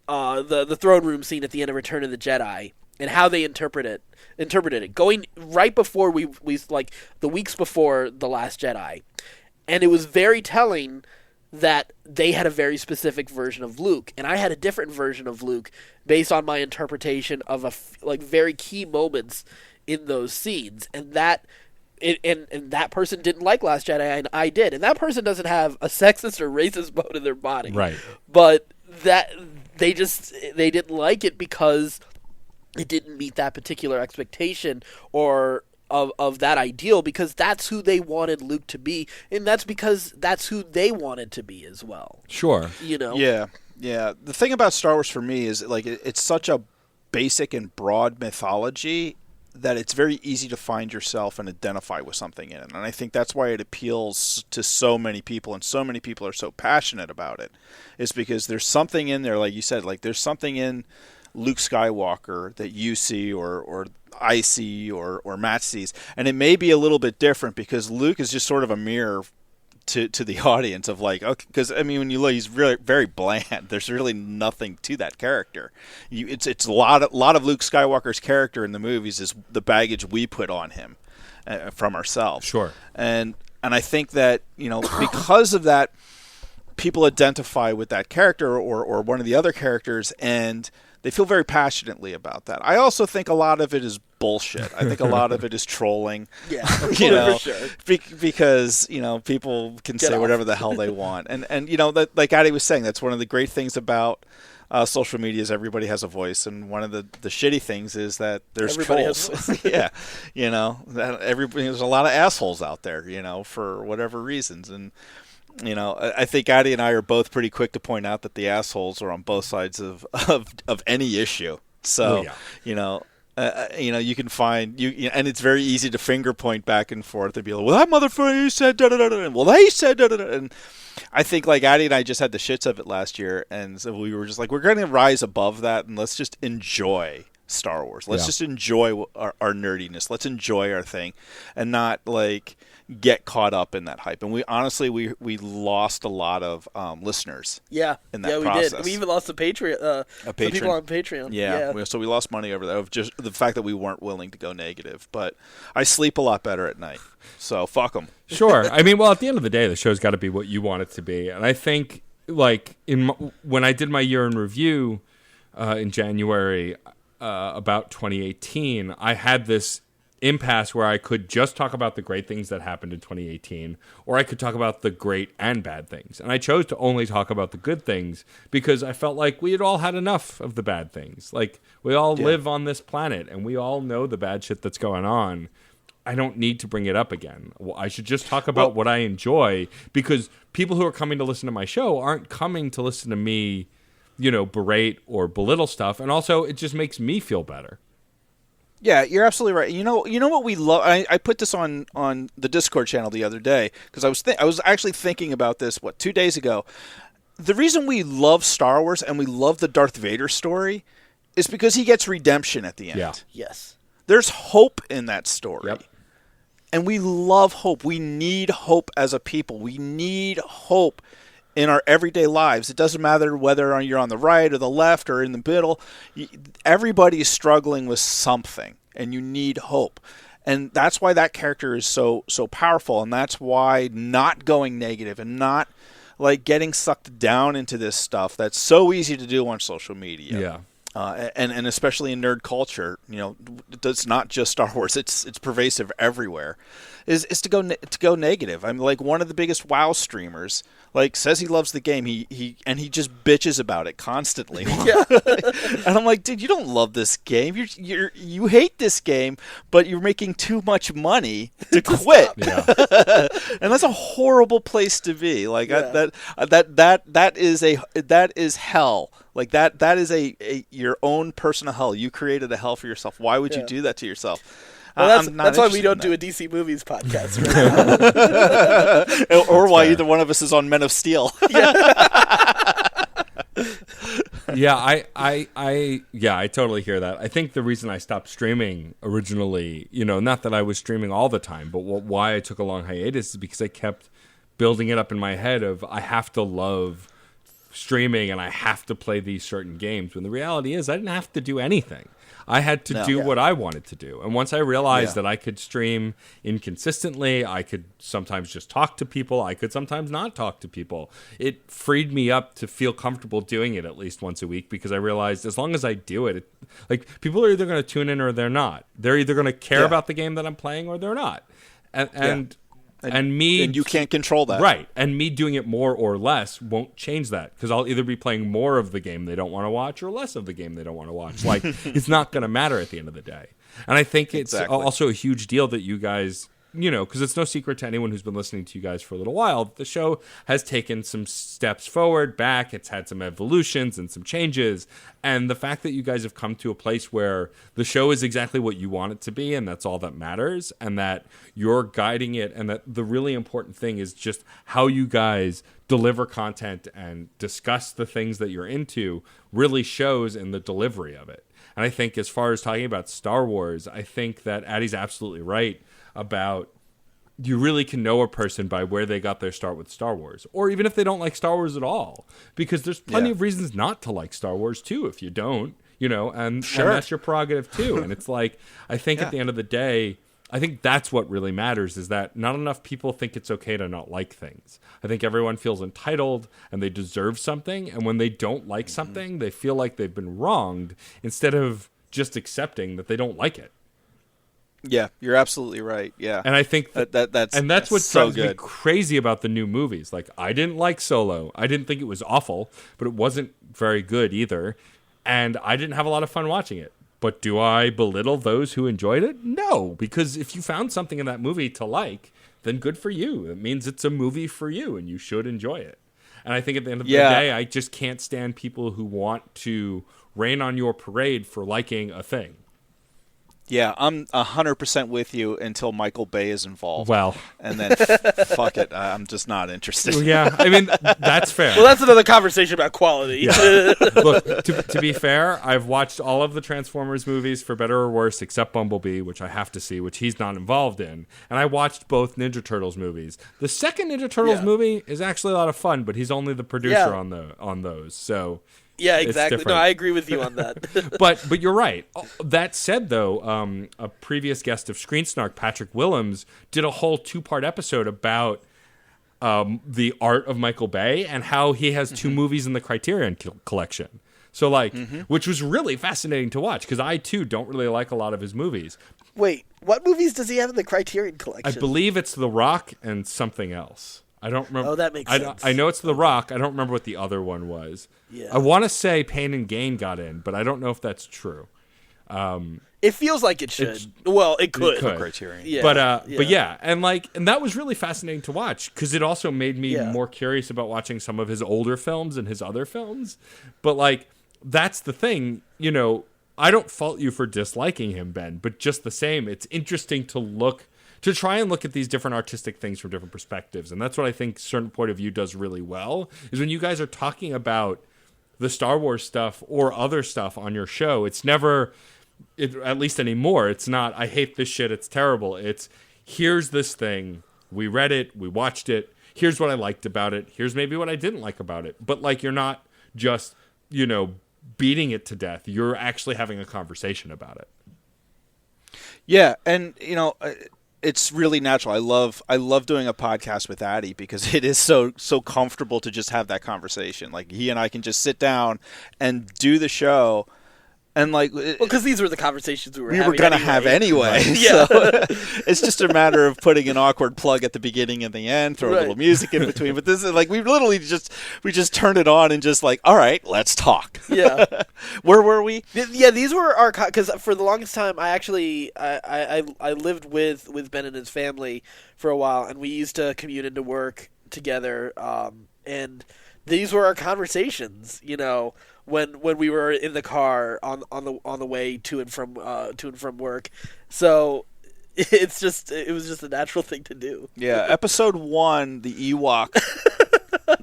Speaker 3: the throne room scene at the end of Return of the Jedi and how they interpreted it, going right before we like the weeks before The Last Jedi. And it was very telling that they had a very specific version of Luke, and I had a different version of Luke based on my interpretation of very key moments in those scenes, and that person didn't like Last Jedi, and I did, and that person doesn't have a sexist or racist bone in their body,
Speaker 1: right?
Speaker 3: But that they didn't like it because it didn't meet that particular expectation or of that ideal, because that's who they wanted Luke to be, and that's because that's who they wanted to be as well.
Speaker 1: Sure.
Speaker 3: You know?
Speaker 2: Yeah. The thing about Star Wars for me is, like, it's such a basic and broad mythology that it's very easy to find yourself and identify with something in it. And I think that's why it appeals to so many people, and so many people are so passionate about it, is because there's something in there, like you said, like there's something in Luke Skywalker that you see or I see or Matt sees, and it may be a little bit different because Luke is just sort of a mirror to the audience of, like, okay, because I mean, when you look, he's really very bland. There's really nothing to that character. It's a lot of Luke Skywalker's character in the movies is the baggage we put on him from ourselves.
Speaker 1: Sure.
Speaker 2: And I think that, you know, because of that, people identify with that character or one of the other characters, and they feel very passionately about that. I also think a lot of it is bullshit. I think a lot of it is trolling.
Speaker 3: Yeah,
Speaker 2: you know,
Speaker 3: for sure.
Speaker 2: Because, you know, people can say whatever the hell they want. And you know, that, like Addy was saying, that's one of the great things about social media is everybody has a voice. And one of the shitty things is that there's trolls. Yeah. You know, there's a lot of assholes out there, you know, for whatever reasons. And, you know, I think Addy and I are both pretty quick to point out that the assholes are on both sides of any issue. So, you know, you can find and it's very easy to finger point back and forth and be like, well, that motherfucker said da da da da, and well, they said da da da. And I think, like, Addy and I just had the shits of it last year, and so we were just like, we're going to rise above that, and let's just enjoy Star Wars. Let's just enjoy our nerdiness. Let's enjoy our thing, and not like get caught up in that hype. And we honestly we lost a lot of listeners.
Speaker 3: Yeah,
Speaker 2: in that process.
Speaker 3: We did. We even lost a Patreon. People on Patreon.
Speaker 2: Yeah. So we lost money over that, of just the fact that we weren't willing to go negative. But I sleep a lot better at night. So fuck them.
Speaker 1: Sure. I mean, well, at the end of the day, the show's got to be what you want it to be. And I think, like, when I did my year in review in January about 2018, I had this impasse where I could just talk about the great things that happened in 2018, or I could talk about the great and bad things. And I chose to only talk about the good things because I felt like we had all had enough of the bad things. Like, we all live on this planet, and we all know the bad shit that's going on. I don't need to bring it up again. Well, I should just talk about what I enjoy, because people who are coming to listen to my show aren't coming to listen to me, you know, berate or belittle stuff. And also, it just makes me feel better.
Speaker 2: Yeah, you're absolutely right. You know what we love. I put this on the Discord channel the other day because I was actually thinking about this 2 days ago. The reason we love Star Wars and we love the Darth Vader story is because he gets redemption at the end.
Speaker 1: Yeah.
Speaker 3: Yes.
Speaker 2: There's hope in that story.
Speaker 1: Yep.
Speaker 2: And we love hope. We need hope as a people. We need hope in our everyday lives. It doesn't matter whether you're on the right or the left or in the middle. Everybody is struggling with something, and you need hope. And that's why that character is so powerful, and that's why not going negative and not like getting sucked down into this stuff that's so easy to do on social media.
Speaker 1: Yeah.
Speaker 2: and especially in nerd culture, it's not just Star Wars. It's pervasive everywhere. Is to go negative. I'm like one of the biggest WoW streamers. Like says he loves the game. He just bitches about it constantly.
Speaker 3: Yeah.
Speaker 2: And I'm like, dude, you don't love this game. You hate this game, but you're making too much money to quit.
Speaker 1: Yeah.
Speaker 2: And that's a horrible place to be. Like that is hell. Like that is a your own personal hell. You created a hell for yourself. Why would you do that to yourself?
Speaker 3: Well, that's why we don't do a DC Movies podcast.
Speaker 2: Right? Or why either one of us is on Men of Steel.
Speaker 1: Yeah, I totally hear that. I think the reason I stopped streaming originally, not that I was streaming all the time, but why I took a long hiatus is because I kept building it up in my head of I have to love streaming and I have to play these certain games, when the reality is I didn't have to do anything. I had to do what I wanted to do. And once I realized that I could stream inconsistently, I could sometimes just talk to people, I could sometimes not talk to people, it freed me up to feel comfortable doing it at least once a week, because I realized as long as I do it, like people are either going to tune in or they're not. They're either going to care about the game that I'm playing or they're not. And
Speaker 2: you can't control that.
Speaker 1: Right. And me doing it more or less won't change that, because I'll either be playing more of the game they don't want to watch or less of the game they don't want to watch. Like, it's not going to matter at the end of the day. And I think it's also a huge deal that you guys, because it's no secret to anyone who's been listening to you guys for a little while, the show has taken some steps forward, back. It's had some evolutions and some changes. And the fact that you guys have come to a place where the show is exactly what you want it to be, and that's all that matters, and that you're guiding it, and that the really important thing is just how you guys deliver content and discuss the things that you're into really shows in the delivery of it. And I think as far as talking about Star Wars, I think that Addy's absolutely right about you really can know a person by where they got their start with Star Wars, or even if they don't like Star Wars at all, because there's plenty of reasons not to like Star Wars too if you don't, and that's your prerogative too. And it's like, I think at the end of the day, I think that's what really matters, is that not enough people think it's okay to not like things. I think everyone feels entitled and they deserve something, and when they don't like something, they feel like they've been wronged instead of just accepting that they don't like it.
Speaker 2: Yeah, you're absolutely right. Yeah,
Speaker 1: and I think
Speaker 2: that's
Speaker 1: what
Speaker 2: so
Speaker 1: drives me crazy about the new movies. Like, I didn't like Solo. I didn't think it was awful, but it wasn't very good either, and I didn't have a lot of fun watching it. But do I belittle those who enjoyed it? No, because if you found something in that movie to like, then good for you. It means it's a movie for you, and you should enjoy it. And I think at the end of the day, I just can't stand people who want to rain on your parade for liking a thing.
Speaker 2: Yeah, I'm 100% with you until Michael Bay is involved.
Speaker 1: Well,
Speaker 2: and then fuck it, I'm just not interested.
Speaker 1: Yeah, I mean, that's fair.
Speaker 3: Well, that's another conversation about quality.
Speaker 1: Yeah. Look, to be fair, I've watched all of the Transformers movies, for better or worse, except Bumblebee, which I have to see, which he's not involved in. And I watched both Ninja Turtles movies. The second Ninja Turtles movie is actually a lot of fun, but he's only the producer on those. So
Speaker 3: yeah, exactly. No, I agree with you on that.
Speaker 1: but you're right. That said, though, a previous guest of Screen Snark, Patrick Willems, did a whole 2-part episode about the art of Michael Bay and how he has 2 movies in the Criterion collection. So, which was really fascinating to watch, because I, too, don't really like a lot of his movies.
Speaker 3: Wait, what movies does he have in the Criterion collection?
Speaker 1: I believe it's The Rock and something else. I don't remember.
Speaker 3: Oh, that makes sense.
Speaker 1: I know it's The Rock. I don't remember what the other one was.
Speaker 3: Yeah.
Speaker 1: I want to say Pain and Gain got in, but I don't know if that's true.
Speaker 3: It feels like it should. Well, it could.
Speaker 2: Criterion.
Speaker 1: Yeah. But yeah, and that was really fascinating to watch, because it also made me more curious about watching some of his older films and his other films. But that's the thing, I don't fault you for disliking him, Ben, but just the same, it's interesting to try and look at these different artistic things from different perspectives. And that's what I think Certain Point of View does really well, is when you guys are talking about the Star Wars stuff or other stuff on your show, it's never, at least anymore, it's not, I hate this shit, it's terrible. It's, here's this thing, we read it, we watched it, here's what I liked about it, here's maybe what I didn't like about it. But you're not just, beating it to death. You're actually having a conversation about it.
Speaker 2: Yeah, and, it's really natural. I love doing a podcast with Addy, because it is so comfortable to just have that conversation. Like, he and I can just sit down and do the show And like,
Speaker 3: because these were the conversations we were
Speaker 2: going to have anyway.
Speaker 3: Yeah.
Speaker 2: So it's just a matter of putting an awkward plug at the beginning and the end, throw a little music in between. But this is like, we just turned it on and just like, all right, let's talk.
Speaker 3: Yeah.
Speaker 2: Where were we?
Speaker 3: Yeah, these were our, because for the longest time, I actually I lived with Ben and his family for a while, and we used to commute into work together, and these were our conversations, when we were in the car on the way to and from work. So it was just a natural thing to do.
Speaker 2: Yeah, episode 1, the Ewok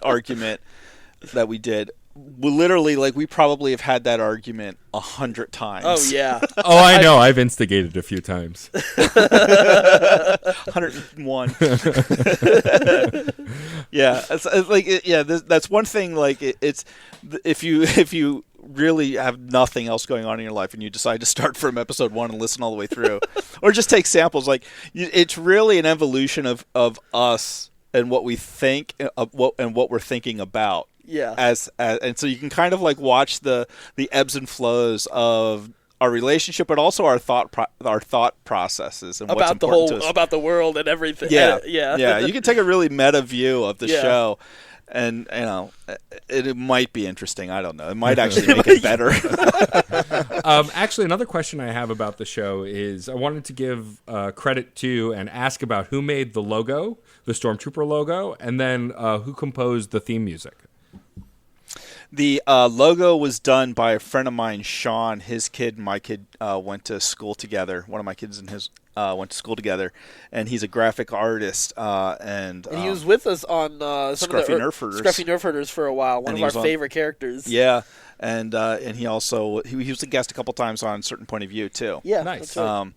Speaker 2: argument that we did. We literally, like, we probably have had that argument 100 times.
Speaker 3: Oh yeah.
Speaker 1: Oh, I know. I've instigated a few times.
Speaker 2: 101. Yeah, that's one thing. Like, it's if you really have nothing else going on in your life and you decide to start from episode 1 and listen all the way through, or just take samples. Like, it's really an evolution of us and what we think and what we're thinking about.
Speaker 3: Yeah.
Speaker 2: And so you can kind of like watch the ebbs and flows of our relationship, but also our thought processes and what's important to us.
Speaker 3: About the world and everything.
Speaker 2: Yeah.
Speaker 3: Yeah.
Speaker 2: You can take a really meta view of the show, and it might be interesting. I don't know. It might actually make it better.
Speaker 1: Actually, another question I have about the show is I wanted to give credit to and ask about who made the logo, the Stormtrooper logo, and then who composed the theme music.
Speaker 2: The logo was done by a friend of mine, Sean. His kid and my kid went to school together. One of my kids and his went to school together, and he's a graphic artist. And
Speaker 3: he was with us on
Speaker 2: Scruffy
Speaker 3: Nerf Herders for a while. One of our favorite characters.
Speaker 2: Yeah, and he also he was a guest a couple times on Certain Point of View too.
Speaker 3: Yeah,
Speaker 1: nice.
Speaker 3: Right.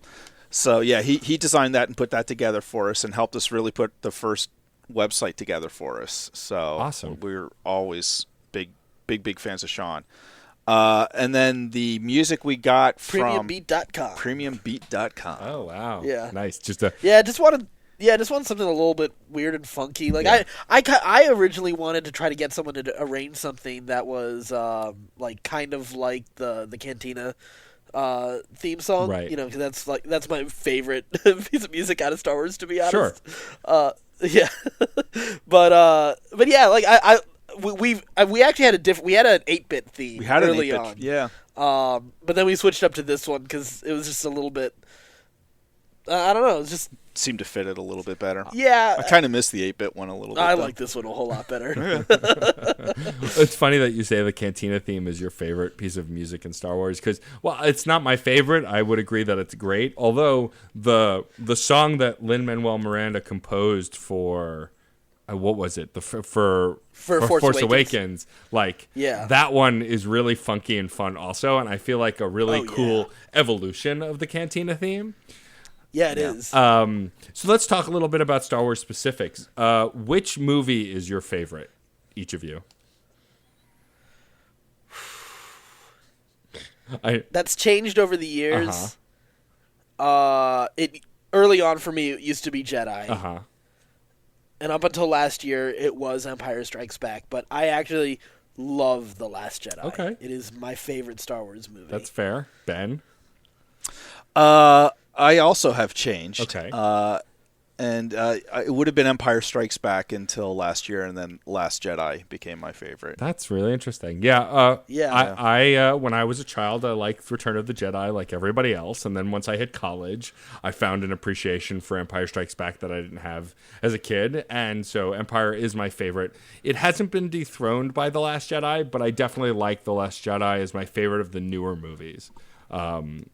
Speaker 2: So yeah, he designed that and put that together for us, and helped us really put the first website together for us. So
Speaker 1: awesome.
Speaker 2: We're always big fans of Sean. And then the music we got from
Speaker 3: PremiumBeat.com.
Speaker 2: PremiumBeat.com.
Speaker 1: Oh wow.
Speaker 3: Yeah.
Speaker 1: Nice. Just
Speaker 3: wanted something a little bit weird and funky. Like I originally wanted to try to get someone to arrange something that was like kind of like the Cantina theme song,
Speaker 1: right?
Speaker 3: Because that's my favorite piece of music out of Star Wars, to be honest.
Speaker 1: Sure.
Speaker 3: Yeah. but yeah, like we actually had we had an 8-bit theme.
Speaker 2: We had
Speaker 3: early
Speaker 2: an 8-bit,
Speaker 3: on.
Speaker 2: yeah.
Speaker 3: But then we switched up to this one because it was just a little bit. I don't know. It was just
Speaker 2: seemed to fit it a little bit better.
Speaker 3: Yeah,
Speaker 2: I kind of miss the 8-bit one a little bit.
Speaker 3: I like this one a whole lot better.
Speaker 1: It's funny that you say the Cantina theme is your favorite piece of music in Star Wars because, well, it's not my favorite. I would agree that it's great. Although the song that Lin-Manuel Miranda composed for what was it? For Force Awakens, like that one is really funky and fun also, and I feel like a really cool evolution of the Cantina theme.
Speaker 3: Yeah, it is.
Speaker 1: So let's talk a little bit about Star Wars specifics. Which movie is your favorite, each of you?
Speaker 3: That's changed over the years. It early on for me, it used to be Jedi. And up until last year, it was Empire Strikes Back. But I actually love The Last Jedi.
Speaker 1: Okay.
Speaker 3: It is my favorite Star Wars movie.
Speaker 1: That's fair. Ben?
Speaker 2: I also have changed.
Speaker 1: Okay.
Speaker 2: And it would have been Empire Strikes Back until last year, and then Last Jedi became my favorite.
Speaker 1: That's really interesting. Yeah. I when I was a child, I liked Return of the Jedi like everybody else, and then once I hit college, I found an appreciation for Empire Strikes Back that I didn't have as a kid, and so Empire is my favorite. It hasn't been dethroned by The Last Jedi, but I definitely like The Last Jedi as my favorite of the newer movies. I'm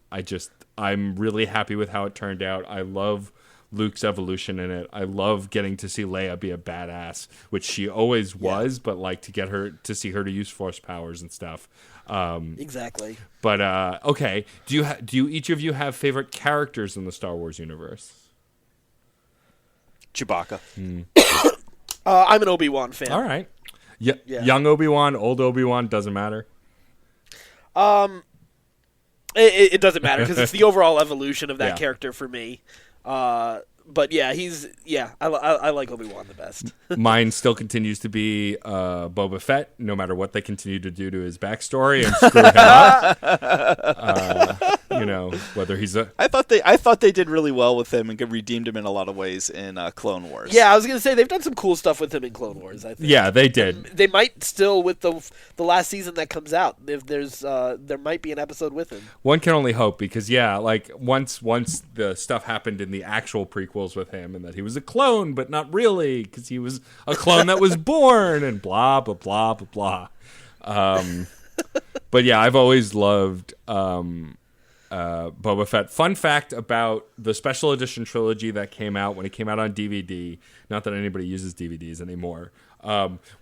Speaker 1: really happy with how it turned out. I love Luke's evolution in it. I love getting to see Leia be a badass, which she always was, but like to see her to use Force powers and stuff.
Speaker 3: Exactly.
Speaker 1: But okay, do you each of you have favorite characters in the Star Wars universe?
Speaker 2: Chewbacca.
Speaker 3: I'm an Obi-Wan fan.
Speaker 1: All right. Young Obi-Wan, old Obi-Wan, doesn't matter.
Speaker 3: It doesn't matter because it's the overall evolution of that character for me. But But yeah, I like Obi-Wan the best.
Speaker 1: Mine still continues to be Boba Fett, no matter what they continue to do to his backstory and screw him up. Whether he's a...
Speaker 2: I thought they did really well with him and redeemed him in a lot of ways in Clone Wars.
Speaker 3: Yeah, I was gonna say they've done some cool stuff with him in Clone Wars. I think.
Speaker 1: Yeah, they did.
Speaker 3: And they might still with the last season that comes out. If there's there might be an episode with him.
Speaker 1: One can only hope because once the stuff happened in the actual prequels with him and that he was a clone, but not really because he was a clone that was born and blah blah blah blah blah. But yeah, I've always loved Boba Fett. Fun fact about the special edition trilogy that came out when it came out on DVD. Not that anybody uses DVDs anymore.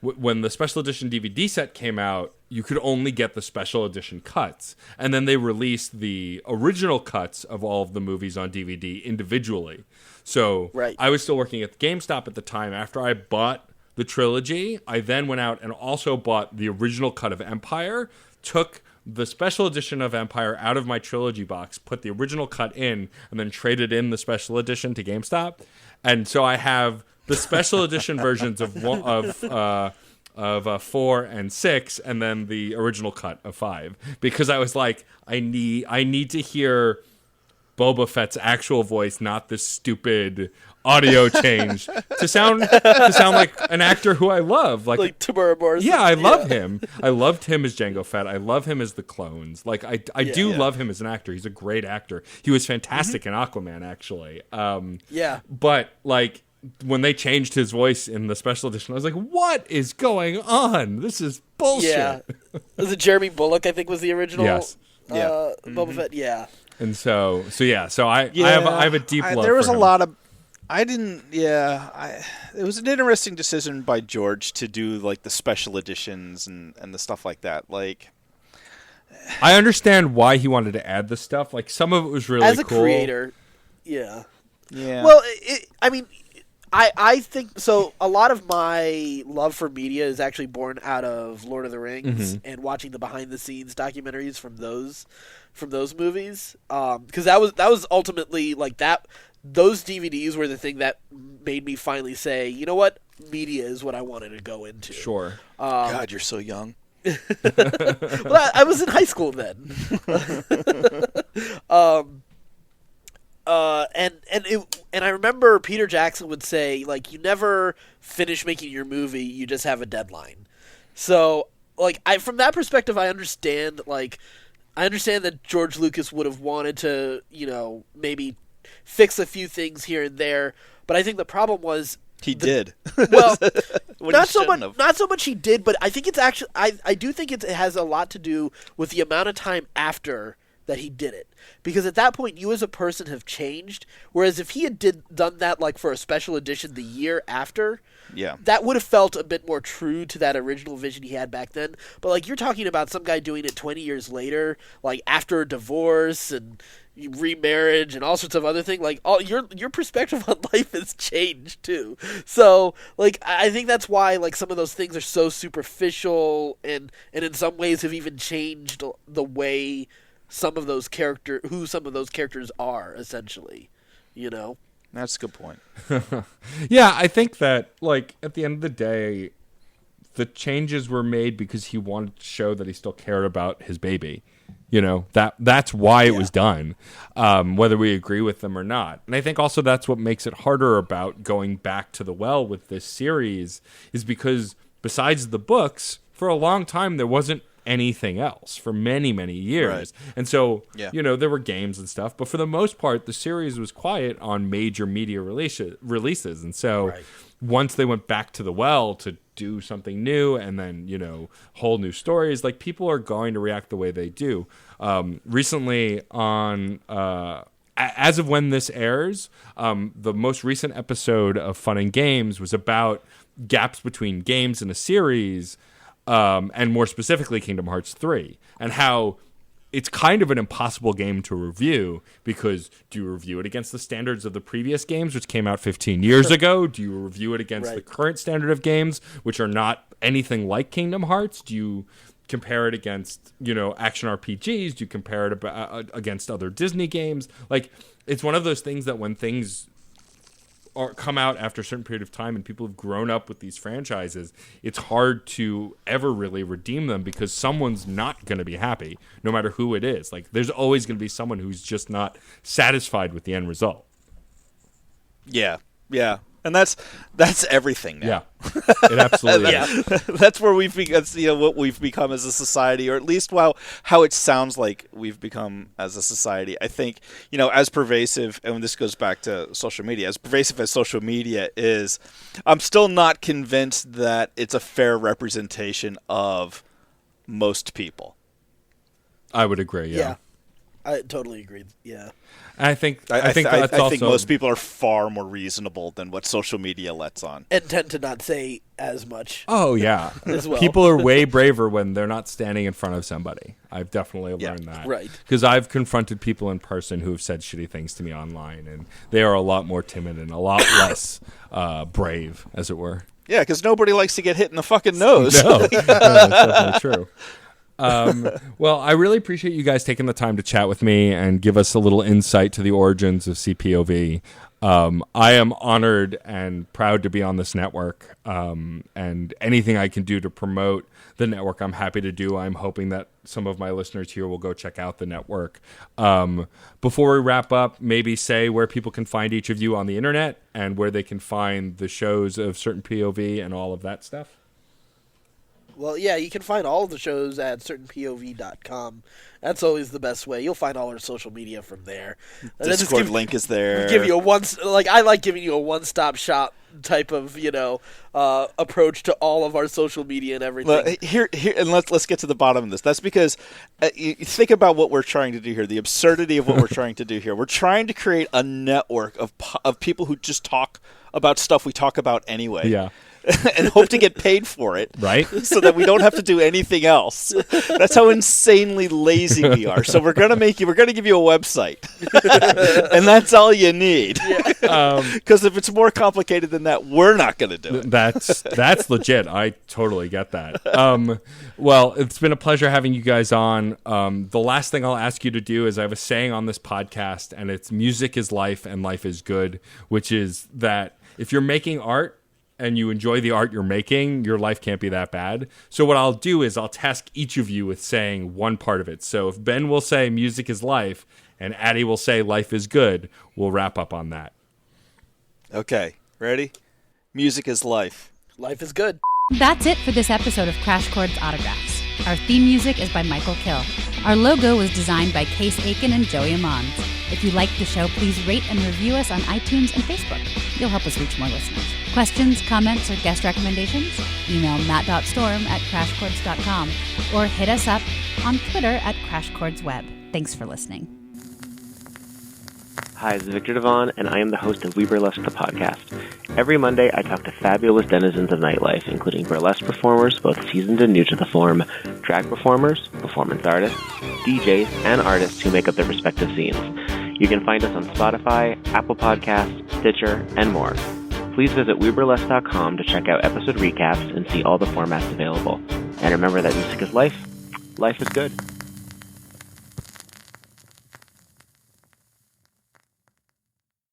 Speaker 1: When the special edition DVD set came out, you could only get the special edition cuts. And then they released the original cuts of all of the movies on DVD individually. So
Speaker 3: right.
Speaker 1: I was still working at GameStop at the time. After I bought the trilogy, I then went out and also bought the original cut of Empire, took the special edition of Empire out of my trilogy box, put the original cut in, and then traded in the special edition to GameStop. And so I have the special edition versions of 4 and 6, and then the original cut of 5, because I was like, I need to hear Boba Fett's actual voice, not this stupid audio change to sound like an actor who I love, like
Speaker 3: Tamura Morrison.
Speaker 1: Yeah, I love him. I loved him as Jango Fett. I love him as the clones. Like I do love him as an actor. He's a great actor. He was fantastic in Aquaman, actually. But like when they changed his voice in the special edition, I was like, what is going on? This is bullshit.
Speaker 3: Yeah. Was it Jeremy Bullock, I think, was the original Boba Fett? Yeah.
Speaker 1: And so I have a deep love
Speaker 2: there was
Speaker 1: for him.
Speaker 2: a lot of it was an interesting decision by George to do like the special editions and the stuff like that. Like,
Speaker 1: I understand why he wanted to add the stuff. Like, some of it was really cool.
Speaker 3: As a creator, yeah.
Speaker 2: Well,
Speaker 3: I think so. A lot of my love for media is actually born out of Lord of the Rings and watching the behind-the-scenes documentaries from those movies. Because that was ultimately like that. Those DVDs were the thing that made me finally say, you know what, media is what I wanted to go into.
Speaker 1: Sure.
Speaker 2: God, you're so young.
Speaker 3: Well, I was in high school then. And I remember Peter Jackson would say, like, you never finish making your movie, you just have a deadline. So, like, from that perspective, I understand that George Lucas would have wanted to, maybe fix a few things here and there, but I think the problem was
Speaker 2: he did.
Speaker 3: Well, not so much he did, but I think it's actually I do think it has a lot to do with the amount of time after that he did it, because at that point you as a person have changed, whereas if he had done that like for a special edition the year after, that would have felt a bit more true to that original vision he had back then. But like, you're talking about some guy doing it 20 years later, like after a divorce and remarriage and all sorts of other things, like all your perspective on life has changed too. So like, I think that's why like some of those things are so superficial and in some ways have even changed the way some of those characters are, essentially,
Speaker 2: That's a good point.
Speaker 1: Yeah, I think that, like, at the end of the day, the changes were made because he wanted to show that he still cared about his baby. That's why it was done, whether we agree with them or not. And I think also that's what makes it harder about going back to the well with this series, is because besides the books, for a long time there wasn't anything else for many, many years. Right. And so, there were games and stuff, but for the most part, the series was quiet on major media releases. And so once they went back to the well to do something new and then, whole new stories, like, people are going to react the way they do. Recently on, as of when this airs, the most recent episode of Fun and Games was about gaps between games in a series, and more specifically Kingdom Hearts 3, and how it's kind of an impossible game to review, because do you review it against the standards of the previous games, which came out 15 years ago? Do you review it against the current standard of games, which are not anything like Kingdom Hearts? Do you compare it against, action RPGs? Do you compare it against other Disney games? Like, it's one of those things that when things come out after a certain period of time and people have grown up with these franchises, it's hard to ever really redeem them because someone's not going to be happy, no matter who it is. Like, there's always going to be someone who's just not satisfied with the end result.
Speaker 2: Yeah. And that's everything now.
Speaker 1: Yeah, it absolutely is.
Speaker 2: That's where we've become, what we've become as a society, or at least how it sounds like we've become as a society. I think, as pervasive, and this goes back to social media, as pervasive as social media is, I'm still not convinced that it's a fair representation of most people.
Speaker 1: I would agree, yeah.
Speaker 3: I totally agree, yeah.
Speaker 1: I think
Speaker 2: most people are far more reasonable than what social media lets on,
Speaker 3: and tend to not say as much.
Speaker 1: Oh yeah,
Speaker 3: as well.
Speaker 1: People are way braver when they're not standing in front of somebody. I've definitely learned that,
Speaker 3: right?
Speaker 1: Because I've confronted people in person who have said shitty things to me online, and they are a lot more timid and a lot less brave, as it were.
Speaker 2: Yeah, because nobody likes to get hit in the fucking nose.
Speaker 1: No, that's definitely true. Well, I really appreciate you guys taking the time to chat with me and give us a little insight to the origins of CPOV. I am honored and proud to be on this network, and anything I can do to promote the network, I'm happy to do. I'm hoping that some of my listeners here will go check out the network. Before we wrap up, maybe say where people can find each of you on the internet and where they can find the shows of Certain POV and all of that stuff.
Speaker 3: Well, yeah, you can find all of the shows at certainpov.com. That's always the best way. You'll find all our social media from there.
Speaker 2: Discord link is there.
Speaker 3: Give you I like giving you a one-stop shop type of approach to all of our social media and everything.
Speaker 2: Well, here, and let's get to the bottom of this. That's because you think about what we're trying to do here, the absurdity of what we're trying to do here. We're trying to create a network of people who just talk about stuff we talk about anyway.
Speaker 1: Yeah.
Speaker 2: And hope to get paid for it,
Speaker 1: right?
Speaker 2: So that we don't have to do anything else. That's how insanely lazy we are. So we're gonna give you a website, and that's all you need. Because if it's more complicated than that, we're not gonna do it.
Speaker 1: That's legit. I totally get that. Well, it's been a pleasure having you guys on. The last thing I'll ask you to do is I have a saying on this podcast, and it's music is life and life is good, which is that if you're making art and you enjoy the art you're making, your life can't be that bad. So what I'll do is I'll task each of you with saying one part of it. So if Ben will say music is life and Addy will say life is good, we'll wrap up on that.
Speaker 2: Okay, ready? Music is life.
Speaker 3: Life is good.
Speaker 4: That's it for this episode of Crash Chords Autographs. Our theme music is by Michael Kill. Our logo was designed by Case Aiken and Joey Amons. If you liked the show, please rate and review us on iTunes and Facebook. You'll help us reach more listeners. Questions, comments, or guest recommendations? Email matt.storm@crashchords.com or hit us up on Twitter @CrashChordsWeb. Thanks for listening.
Speaker 5: Hi, this is Victor Devon, and I am the host of We Burlesque, the podcast. Every Monday, I talk to fabulous denizens of nightlife, including burlesque performers, both seasoned and new to the form, drag performers, performance artists, DJs, and artists who make up their respective scenes. You can find us on Spotify, Apple Podcasts, Stitcher, and more. Please visit WeBurlesque.com to check out episode recaps and see all the formats available. And remember that music is life. Life is good.